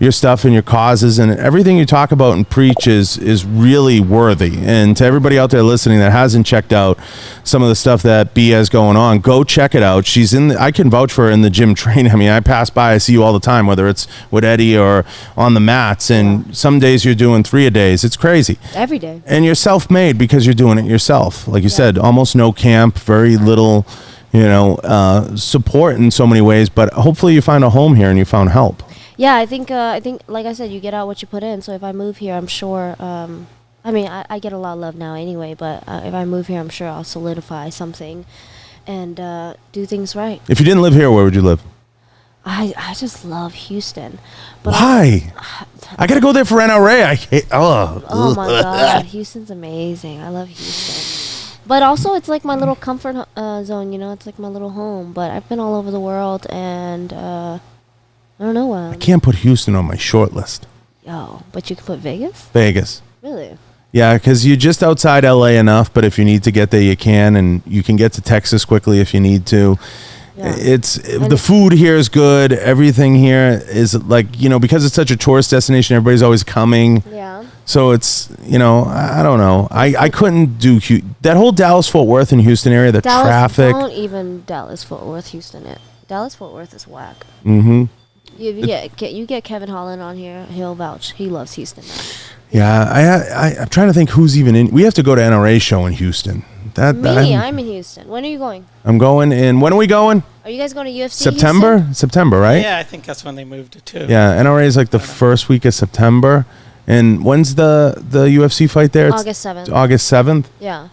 your stuff and your causes, and everything you talk about and preach is really worthy. And to everybody out there listening that hasn't checked out some of the stuff that Bee has going on, go check it out. She's I can vouch for her in the gym training. I mean, I pass by, I see you all the time, whether it's with Eddie or on the mats, and some days you're doing 3 a days. It's crazy. Every day. And you're self-made because you're doing it yourself. Like you said, almost no camp, very little, support in so many ways, but hopefully you find a home here and you found help. Yeah, I think, like I said, you get out what you put in. So if I move here, I'm sure, I get a lot of love now anyway, but if I move here, I'm sure I'll solidify something and do things right. If you didn't live here, where would you live? I just love Houston. But why? I got to go there for NRA. I hate, oh my God. Houston's amazing. I love Houston. But also, it's like my little comfort zone, it's like my little home. But I've been all over the world, and I don't know. I can't put Houston on my short list. Yo, but you can put Vegas? Vegas. Really? Yeah, because you're just outside LA enough, but if you need to get there, you can, and you can get to Texas quickly if you need to. Yeah. The food here is good. Everything here is like, because it's such a tourist destination, everybody's always coming. Yeah. So it's, I don't know. I couldn't do that whole Dallas-Fort Worth and Houston area, the traffic. Don't even Dallas-Fort Worth, Houston. Dallas-Fort Worth is whack. Mm-hmm. You get Kevin Holland on here, he'll vouch. He loves Houston now. Yeah, I'm trying to think who's even in. We have to go to NRA show in Houston. I'm in Houston. When are you going? I'm going in. When are we going? Are you guys going to UFC? September? Houston? September, right? Yeah, I think that's when they moved it too. Yeah, NRA is like the first week of September. And when's the UFC fight there? August 7th. August 7th? Yeah.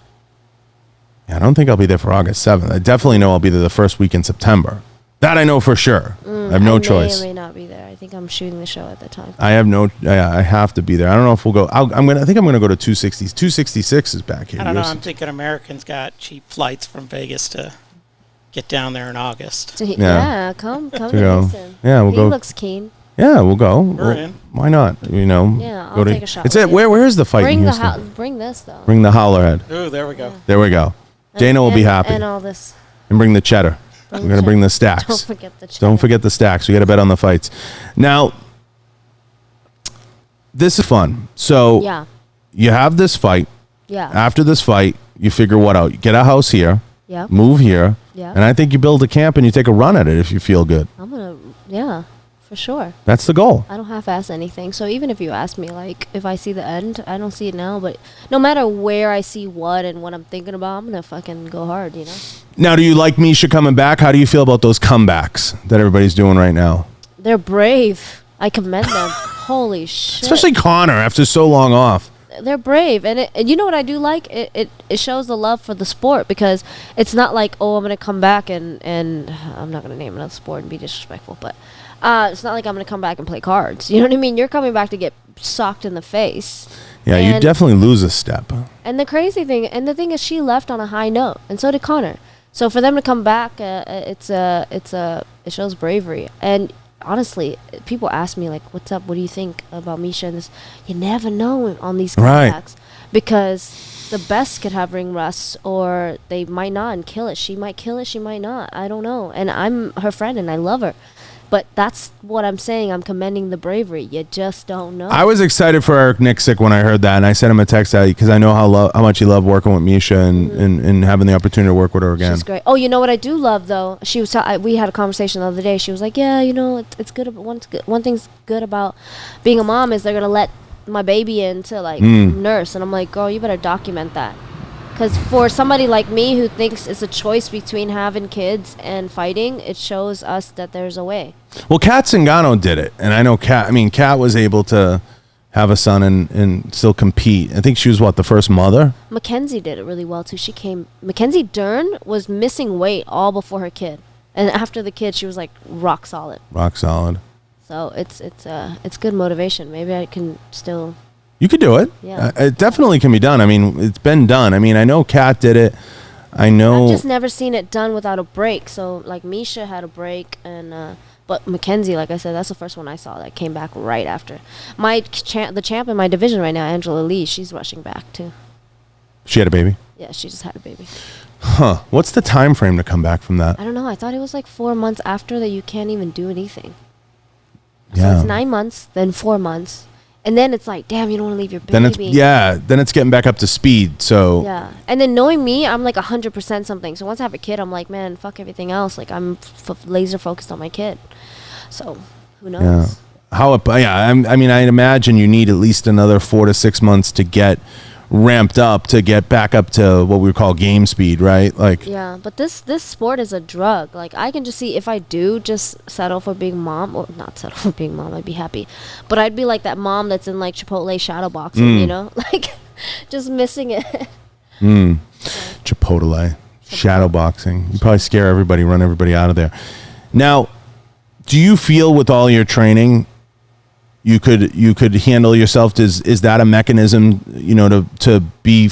I don't think I'll be there for August 7th. I definitely know I'll be there the first week in September. That I know for sure. I have no choice. I may not be there. I think I'm shooting the show at the time. I have to be there. I don't know if we'll go. I think I'm gonna go to 260s. 266 is back here. I don't know. I'm thinking Americans got cheap flights from Vegas to get down there in August. Yeah, come to Houston. Yeah, we'll go. He looks keen. Yeah, we'll go. We're in. Why not? Yeah, I'll take a shot. It's it. Where is the fight in Houston? Bring this though. Bring the Howlerhead. Oh, there we go. Yeah. There we go. Dana will be happy. And all this. And bring the cheddar. We're going to bring the stacks. Don't forget the cheddar. Don't forget the stacks. We got to bet on the fights. Now, this is fun. So, you have this fight. Yeah. After this fight, you figure what out? You get a house here. Yeah. Move here. Yeah. And I think you build a camp and you take a run at it if you feel good. For sure. That's the goal. I don't half-ass anything. So even if you ask me, like, if I see the end, I don't see it now. But no matter where I see what and what I'm thinking about, I'm going to fucking go hard, Now, do you like Misha coming back? How do you feel about those comebacks that everybody's doing right now? They're brave. I commend them. Holy shit. Especially Connor after so long off. They're brave. And you know what I do like? It shows the love for the sport because it's not like, oh, I'm going to come back and I'm not going to name another sport and be disrespectful, but it's not like I'm going to come back and play cards. You know what I mean? You're coming back to get socked in the face. Yeah, you definitely lose a step. And the crazy thing, and the thing is, she left on a high note, and so did Connor. So for them to come back, it shows bravery. And honestly, people ask me like, "What's up? What do you think about Misha?" And this, you never know on these comebacks because the best could have ring rust, or they might not and kill it. She might kill it. She might not. I don't know. And I'm her friend, and I love her. But that's what I'm saying. I'm commending the bravery. You just don't know. I was excited for Eric Nixick when I heard that, and I sent him a text out because I know how much he loved working with Misha and having the opportunity to work with her again. She's great. Oh, you know what I do love though? She was. We had a conversation the other day. She was like, "Yeah, it's good. One thing's good about being a mom is they're gonna let my baby in to like nurse." And I'm like, "Girl, you better document that." Because for somebody like me who thinks it's a choice between having kids and fighting, it shows us that there's a way. Well, Kat Zingano did it. And I know Kat was able to have a son and still compete. I think she was, the first mother? Mackenzie did it really well, too. Mackenzie Dern was missing weight all before her kid. And after the kid, she was like rock solid. Rock solid. So it's good motivation. Maybe I can still. You could do it. Yeah. It definitely can be done. I mean, it's been done. I mean, I know Kat did it. I know. I've just never seen it done without a break. So like Misha had a break, and but Mackenzie, like I said, that's the first one I saw that came back right after. The champ in my division right now, Angela Lee, she's rushing back too. She had a baby? Yeah, she just had a baby. Huh. What's the time frame to come back from that? I don't know. I thought it was like 4 months after that you can't even do anything. Yeah. So it's 9 months, then 4 months. And then it's like, damn, you don't want to leave your baby. Then it's getting back up to speed. So yeah. And then knowing me, I'm like 100% something. So once I have a kid, I'm like, man, fuck everything else. Like I'm laser focused on my kid. So who knows? Yeah. I mean, I'd imagine you need at least another 4 to 6 months to get ramped up to get back up to what we call game speed, right? Like yeah, but this sport is a drug. Like I can just see if I do just settle for being mom, or not settle for being mom, I'd be happy. But I'd be like that mom that's in like Chipotle shadow boxing, you know, like just missing it. Chipotle shadow boxing. You probably scare everybody, run everybody out of there. Now, do you feel with all your training you could handle yourself? Is that a mechanism, you know, to being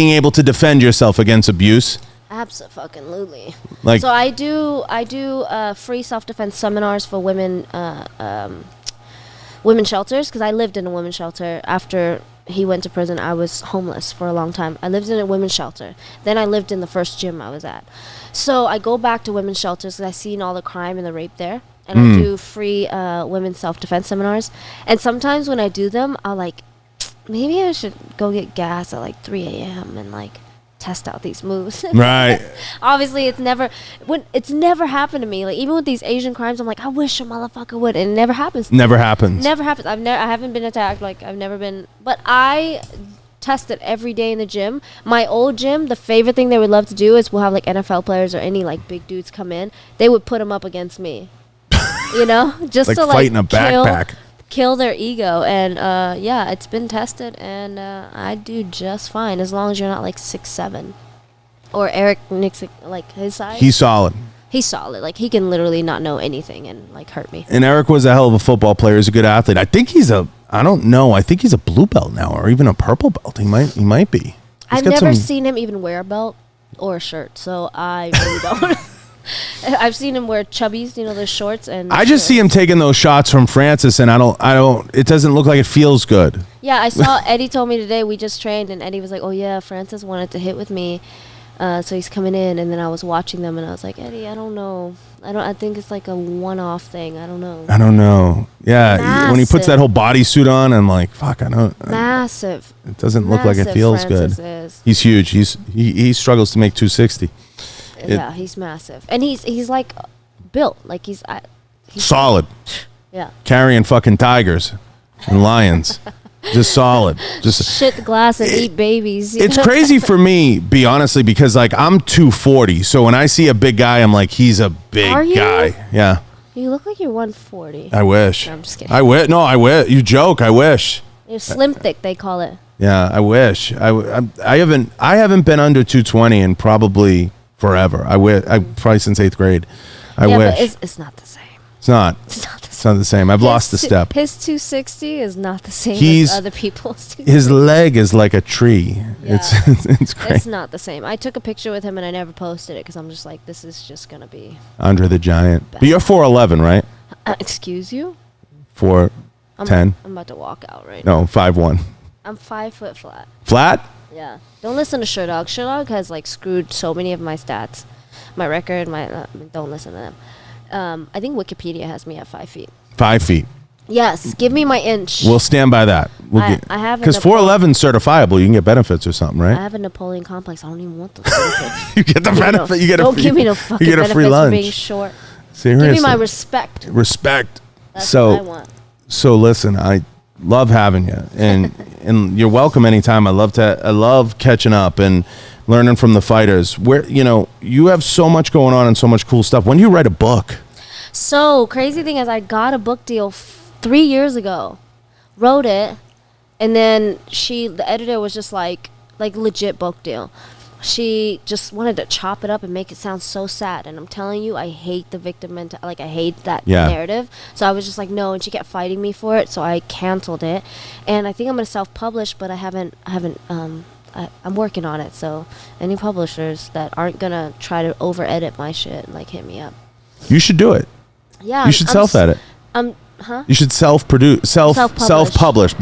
able to defend yourself against abuse? Absolutely. Like, so I do free self-defense seminars for women shelters, because I lived in a women's shelter. After he went to prison, I was homeless for a long time. I lived in a women's shelter. Then I lived in the first gym I was at. So I go back to women's shelters because I've seen all the crime and the rape there. And I do free women's self-defense seminars. And sometimes when I do them, I'll like, maybe I should go get gas at like 3 a.m. and like test out these moves. right. Obviously, it's never happened to me. Like even with these Asian crimes, I'm like, I wish a motherfucker would. And it never happens. Never happens. Never happens. I haven't been attacked. Like I've never been. But I test it every day in the gym. My old gym, the favorite thing they would love to do is we'll have like NFL players or any like big dudes come in. They would put them up against me. You know, just like to fighting a backpack. Kill their ego. And yeah, it's been tested, and I do just fine as long as you're not like 6'7". Or Eric Nick's like his size. He's solid. He's solid. Like he can literally not know anything and like hurt me. And Eric was a hell of a football player. He's a good athlete. I think he's a blue belt now, or even a purple belt. He might be. I've never seen him even wear a belt or a shirt, so I really don't. I've seen him wear chubbies, you know, those shorts, and I just see him taking those shots from Francis, and I don't. It doesn't look like it feels good. Yeah, I saw Eddie told me today. We just trained, and Eddie was like, "Oh yeah, Francis wanted to hit with me, so he's coming in." And then I was watching them, and I was like, "Eddie, I don't know. I think it's like a one-off thing. I don't know." Yeah, Massive. when he puts that whole bodysuit on, I'm like, "Fuck, I don't." Massive. It doesn't look like it feels Francis good. Is. He's huge. He struggles to make 260. Yeah, he's massive, and he's like built like he's solid. Yeah, carrying fucking tigers and lions, just solid. Just shit the glass and eat babies. It's crazy for me, honestly, because like I'm 240, so when I see a big guy, I'm like, he's a big guy. Yeah. You look like you're 140. I wish. No, I'm just kidding. I wish. No, I wish. You joke. I wish. You're slim thick, they call it. Yeah, I wish. I haven't been under 220 in probably forever. Probably since 8th grade. I wish. But it's not the same. It's not. It's not the same. I've lost a step. His 260 is not the same as other people's 260. His leg is like a tree. Yeah. It's great. It's not the same. I took a picture with him and I never posted it because I'm just like, this is just going to be Andre the Giant. bad. But you're 4'11", right? Excuse you? 4'10". I'm about to walk out right now. No, 5'1". I'm 5 foot flat. Flat? Yeah. Don't listen to Sherdog. Sherdog has like screwed so many of my stats. My record, don't listen to them. I think Wikipedia has me at 5 feet. 5 feet. Yes, give me my inch. We'll stand by that. I have because 4'11" certifiable. You can get benefits or something, right? I have a Napoleon complex. I don't even want those benefits. You get the benefit. You get don't give me no fucking benefits for being short. Seriously. Give me my respect. Respect. That's what I want. So listen, I love having you, and you're welcome anytime. I love catching up and learning from the fighters. Where you have so much going on and so much cool stuff. When do you write a book? So crazy thing is, I got a book deal 3 years ago, wrote it, and then the editor was just like legit book deal. she just wanted to chop it up and make it sound so sad. And I'm telling you, I hate the victim I hate that narrative. So I was just like, no, and she kept fighting me for it, so I canceled it. And I think I'm gonna self-publish, but I'm working on it. So any publishers that aren't gonna try to over-edit my shit, like, hit me up. You should do it. Yeah, you should self-edit. You should self-produce, self-publish.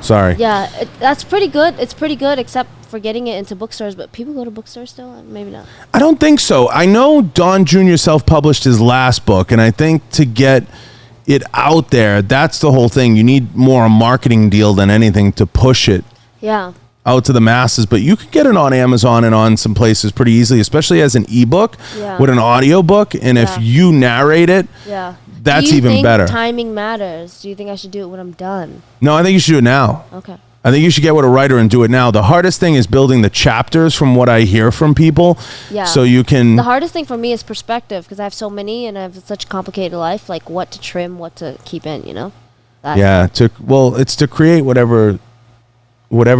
Sorry. Yeah, that's pretty good. It's pretty good, except for getting it into bookstores. But people go to bookstores still? Maybe not. I don't think so. I know Don Jr. self-published his last book, and I think to get it out there, that's the whole thing. You need more a marketing deal than anything to push it. Yeah. Out to the masses, but you could get it on Amazon and on some places pretty easily, especially as an ebook with an audiobook. And if you narrate it, that's even better. Timing matters? Do you think I should do it when I'm done? No, I think you should do it now. Okay. I think you should get with a writer and do it now. The hardest thing is building the chapters, from what I hear from people. Yeah. So you can. The hardest thing for me is perspective, because I have so many and I have such a complicated life. Like, what to trim, what to keep in. You know. It's to create whatever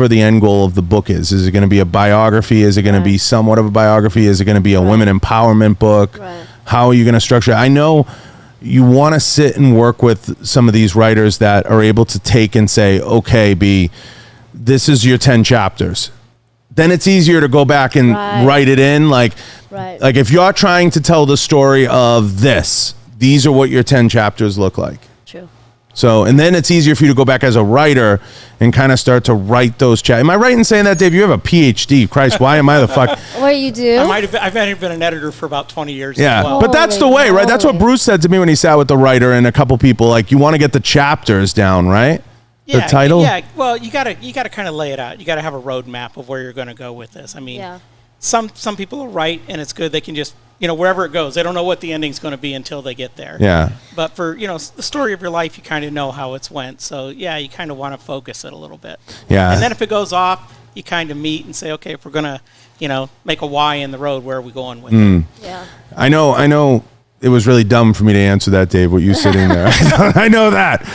the end goal of the book is. Is it going to be a biography? Is it going to be somewhat of a biography? Is it going to be a women empowerment book? Right. How are you going to structure it? I know you want to sit and work with some of these writers that are able to take and say, okay, B, this is your 10 chapters. Then it's easier to go back and write it in. Like if you're trying to tell the story of this, these are what your 10 chapters look like. True. So, and then it's easier for you to go back as a writer and kind of start to write those chapters. Am I right in saying that, Dave? You have a PhD. Christ, why am I the fuck? What you do? I've been an editor for about 20 years. Yeah, as well. but that's the way, right? That's what Bruce said to me when he sat with the writer and a couple people. Like, you want to get the chapters down, right? The title? Yeah, well, you gotta kind of lay it out. You got to have a roadmap of where you're going to go with this. I mean, some people are right, and it's good. They can just, wherever it goes, they don't know what the ending's going to be until they get there. Yeah. But for, the story of your life, you kind of know how it's went. So, you kind of want to focus it a little bit. Yeah. And then if it goes off, you kind of meet and say, okay, if we're going to, make a Y in the road, where are we going with it? Yeah. I know it was really dumb for me to answer that, Dave, with you sitting there. I know that.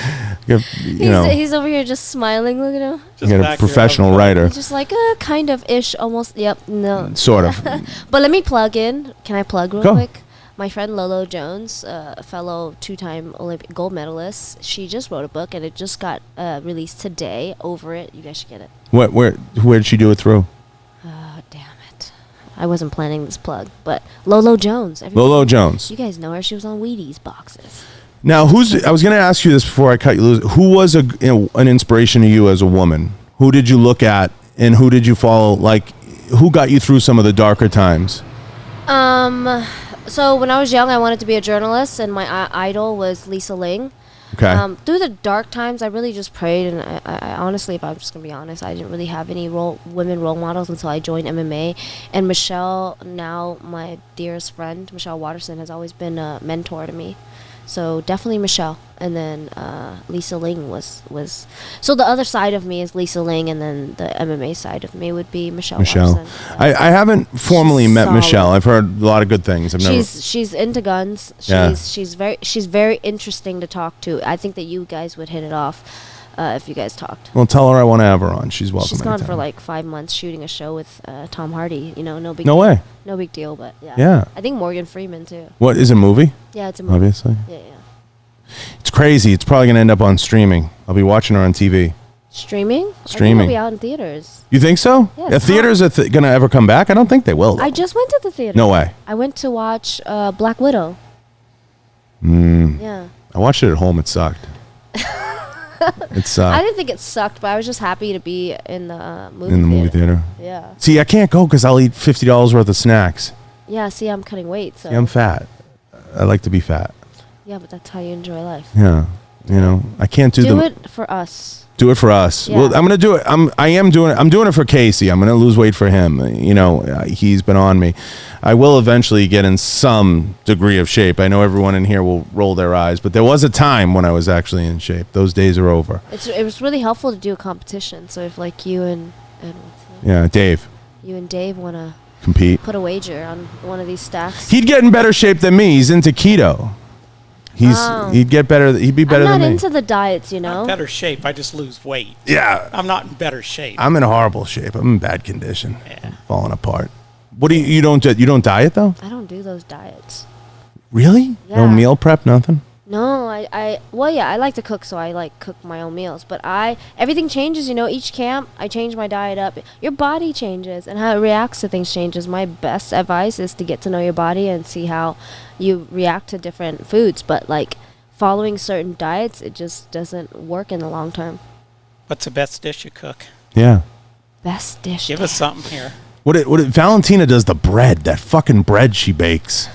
He's over here just smiling. Look at him. Just you got a professional writer. Just like kind of ish, almost. Yep. No. Sort of. But let me plug in. Can I plug real Go. quick? My friend Lolo Jones, a fellow 2-time Olympic gold medalist, she just wrote a book and it just got released today. Over it. You guys should get it. Where did she do it through? Oh, damn it. I wasn't planning this plug, but Lolo Jones. Lolo Jones. You guys know her. She was on Wheaties boxes. Now, I was going to ask you this before I cut you loose. Who was an inspiration to you as a woman? Who did you look at and who did you follow? Like, who got you through some of the darker times? So when I was young, I wanted to be a journalist, and my idol was Lisa Ling. Okay. Through the dark times, I really just prayed, and I honestly, if I'm just going to be honest, I didn't really have any women role models until I joined MMA. And Michelle, now my dearest friend, Michelle Watterson, has always been a mentor to me. So definitely Michelle, and then Lisa Ling was. So the other side of me is Lisa Ling, and then the MMA side of me would be Michelle. Watterson. I haven't formally met Michelle. I've heard a lot of good things. She's into guns. She's very interesting to talk to. I think that you guys would hit it off if you guys talked. Well, tell her I want to have her on. She's welcome. She's gone anytime. for like 5 months shooting a show with Tom Hardy. No big. No way. No big deal, but yeah. Yeah. I think Morgan Freeman too. What is it, a movie? Yeah, it's a movie. Obviously. Yeah. It's crazy. It's probably going to end up on streaming. I'll be watching her on TV. Streaming? I think it'll be out in theaters. You think so? Yeah, the theaters are going to ever come back? I don't think they will. I just went to the theater. No way. I went to watch Black Widow. Yeah. I watched it at home. It sucked. It sucked. I didn't think it sucked, but I was just happy to be in the movie theater. Yeah. See, I can't go because I'll eat $50 worth of snacks. Yeah, see, I'm cutting weight. So. See, I'm fat. I like to be fat. Yeah, but that's how you enjoy life. Yeah. I can't do it for us. Do it for us. Yeah. Well, I'm going to do it. I'm doing it for Casey. I'm going to lose weight for him. He's been on me. I will eventually get in some degree of shape. I know everyone in here will roll their eyes, but there was a time when I was actually in shape. Those days are over. It was really helpful to do a competition. So if like you and Dave. You and Dave want to compete, put a wager on one of these stacks. He'd get in better shape than me. He's into keto. He'd get better. He'd be better than me. I'm not into the diets, Not better shape. I just lose weight. Yeah. I'm not in better shape. I'm in horrible shape. I'm in bad condition. Yeah. Falling apart. What do you don't diet though? I don't do those diets. Really? Yeah. No meal prep, nothing? No, I like to cook, so I like cook my own meals. But everything changes, each camp, I change my diet up. Your body changes and how it reacts to things changes. My best advice is to get to know your body and see how you react to different foods. But like following certain diets, it just doesn't work in the long term. What's the best dish you cook? Yeah. Best dish. Give us something here. Valentina does the bread, that fucking bread she bakes.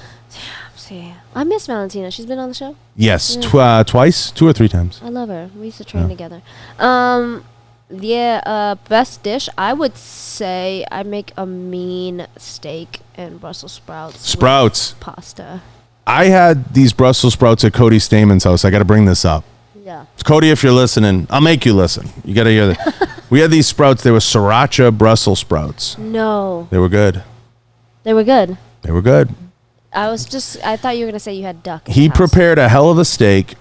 See, I miss Valentina. She's been on the show. Yes, Yeah. Twice, 2 or 3 times. I love her. We used to train together. Best dish. I would say I make a mean steak and Brussels sprouts. Sprouts. With pasta. I had these Brussels sprouts at Cody Stamen's house. I got to bring this up. Yeah. Cody, if you're listening, I'll make you listen. You got to hear that. We had these sprouts. They were sriracha Brussels sprouts. No. They were good. They were good. They were good. I thought you were going to say you had duck. He prepared a hell of a steak.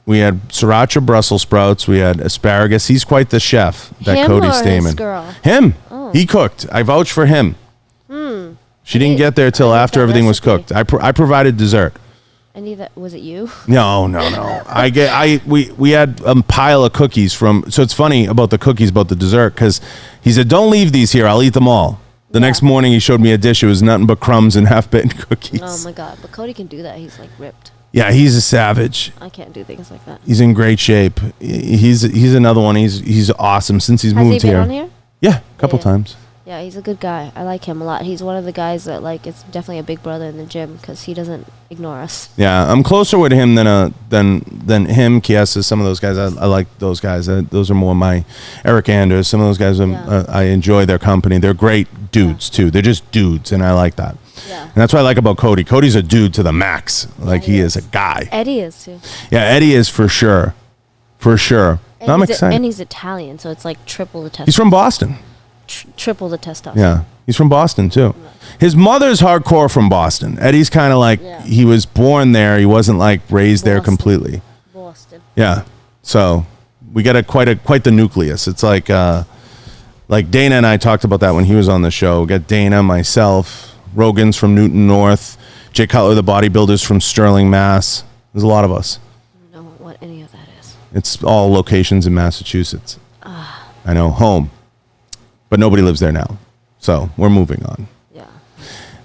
We had sriracha Brussels sprouts. We had asparagus. He's quite the chef, that Him Cody or Stamen. his girl? Him. Oh. He cooked. I vouch for him. She didn't get there till I need after that everything was recipe. cooked. I provided dessert. Was it you? No. We had a pile of cookies so it's funny about the cookies, about the dessert, because he said, don't leave these here. I'll eat them all. The next morning he showed me a dish. It was nothing but crumbs and half-baked cookies. Oh my God. But Cody can do that. He's like ripped. Yeah, he's a savage. I can't do things like that. He's in great shape. He's another one. He's awesome since he's moved Has he been here. on here? Yeah, a couple Yeah. times. Yeah, he's a good guy. I like him a lot. He's one of the guys that it's definitely a big brother in the gym because he doesn't ignore us. Yeah, I'm closer with him than him, Kiesa, some of those guys. I like those guys. Those are more my Eric Anders. Some of those guys, I enjoy their company. They're great dudes too. They're just dudes, and I like that. Yeah. And that's what I like about Cody. Cody's a dude to the max. Like he is a guy. Eddie is too. Yeah, Eddie is for sure. For sure. And I'm excited. and he's Italian, so it's like triple the testosterone. He's from Boston. Triple the testosterone. Yeah. He's from Boston too. His mother's hardcore from Boston. Eddie's kind of like he was born there. He wasn't like raised there completely. Boston. Yeah. So we got quite the nucleus. It's like Dana and I talked about that when he was on the show. We got Dana, myself, Rogan's from Newton North, Jay Cutler, the bodybuilder's from Sterling, Mass. There's a lot of us. I don't know what any of that is. It's all locations in Massachusetts. I know, home. But nobody lives there now. So we're moving on. Yeah.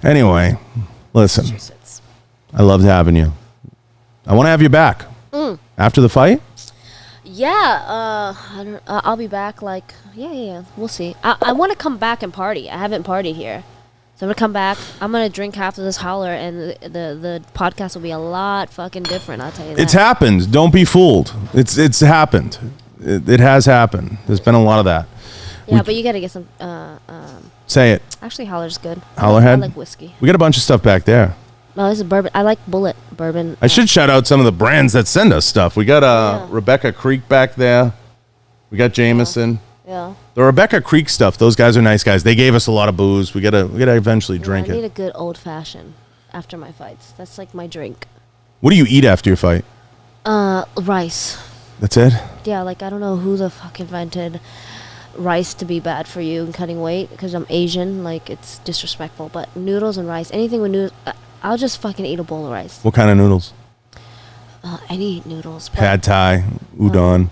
Anyway, listen. Massachusetts. I loved having you. I want to have you back. After the fight? Yeah, I'll be back. Yeah. We'll see. I want to come back and party. I haven't partied here, so I'm gonna come back. I'm gonna drink half of this holler, and the podcast will be a lot fucking different. I'll tell you that. It's happened. Don't be fooled. It's happened. It has happened. There's been a lot of that. Yeah, but you gotta get some. Say it. Actually, Holler's good. Hollerhead? I like whiskey. We got a bunch of stuff back there. No, this is bourbon. I like Bullet bourbon. I should shout out some of the brands that send us stuff. We got Rebecca Creek back there. We got Jameson. Yeah. The Rebecca Creek stuff, those guys are nice guys. They gave us a lot of booze. We gotta eventually drink I need it. a good old fashioned after my fights. That's like my drink. What do you eat after your fight? Rice. That's it? Yeah, I don't know who the fuck invented rice to be bad for you and cutting weight because I'm Asian. It's disrespectful. But noodles and rice, anything with noodles, I'll just fucking eat a bowl of rice. What kind of noodles? Any noodles. Pad Thai, udon.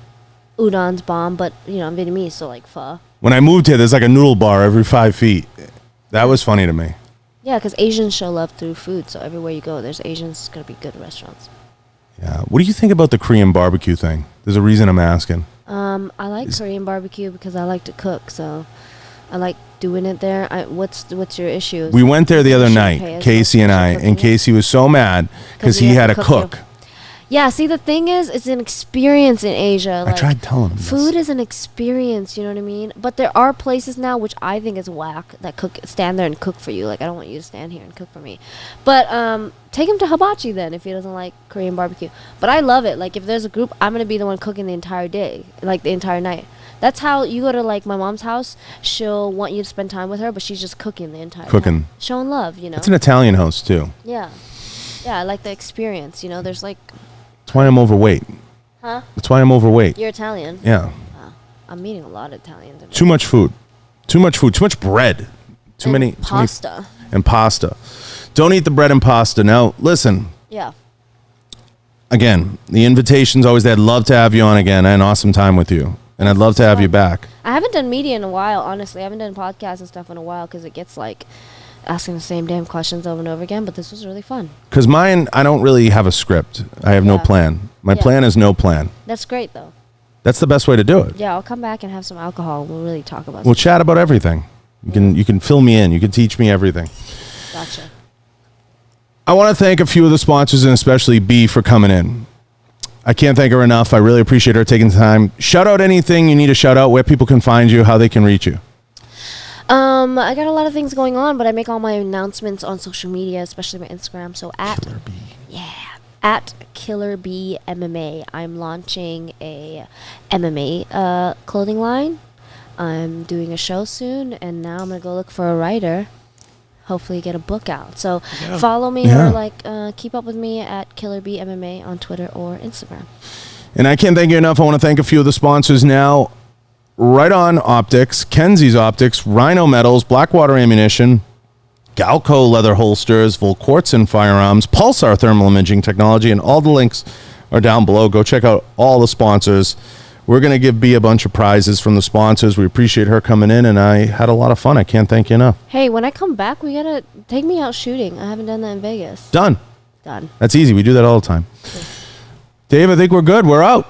Udon's bomb, but I'm Vietnamese, so pho. When I moved here, there's a noodle bar every 5 feet. That was funny to me. Yeah, because Asians show love through food, so everywhere you go, there's Asians gonna be good restaurants. Yeah. What do you think about the Korean barbecue thing? There's a reason I'm asking. I like Korean barbecue because I like to cook, so I like doing it there. What's your issue? We went there the other Shouldn't pay night, us Casey and for I, cooking and it? Casey was so mad because he had a cook. Yeah, see, the thing is, it's an experience in Asia. I tried telling him this. Food is an experience, you know what I mean? But there are places now, which I think is whack, that stand there and cook for you. I don't want you to stand here and cook for me. But take him to hibachi then if he doesn't like Korean barbecue. But I love it. If there's a group, I'm going to be the one cooking the entire day, the entire night. That's how you go to my mom's house. She'll want you to spend time with her, but she's just cooking the entire time. Showing love, It's an Italian house too. Yeah. Yeah, I like the experience. There's That's why I'm overweight. Huh? That's why I'm overweight. You're Italian? Yeah. I'm meeting a lot of Italians. Too much food. Too much bread. Too many pasta. and pasta. Don't eat the bread and pasta. Now, listen. Yeah. Again, the invitation's always there. I'd love to have you on again. I had an awesome time with you. And I'd love to have you back. I haven't done media in a while, honestly. I haven't done podcasts and stuff in a while because it gets like asking the same damn questions over and over again. But this was really fun. Because mine, I don't really have a script. I have no plan. My plan is no plan. That's great, though. That's the best way to do it. Yeah, I'll come back and have some alcohol. We'll really talk about We'll chat about everything. You can fill me in. You can teach me everything. Gotcha. I want to thank a few of the sponsors and especially B for coming in. I can't thank her enough. I really appreciate her taking the time. Shout out anything you need to shout out, where people can find you, how they can reach you. I got a lot of things going on, but I make all my announcements on social media, especially my Instagram. So at KillerBee MMA, I'm launching a MMA clothing line. I'm doing a show soon, and now I'm gonna go look for a writer. Hopefully get a book out. So follow me or keep up with me at KillerBee MMA on Twitter or Instagram. And I can't thank you enough. I want to thank a few of the sponsors now. Right On Optics, Kenzie's Optics, Rhino Metals, Blackwater Ammunition, Galco Leather Holsters, Volquartsen Firearms, Pulsar Thermal Imaging Technology, and all the links are down below. Go check out all the sponsors. We're going to give B a bunch of prizes from the sponsors. We appreciate her coming in, and I had a lot of fun. I can't thank you enough. Hey, when I come back, we got to take me out shooting. I haven't done that in Vegas. Done. Done. That's easy. We do that all the time. Dave, I think we're good. We're out.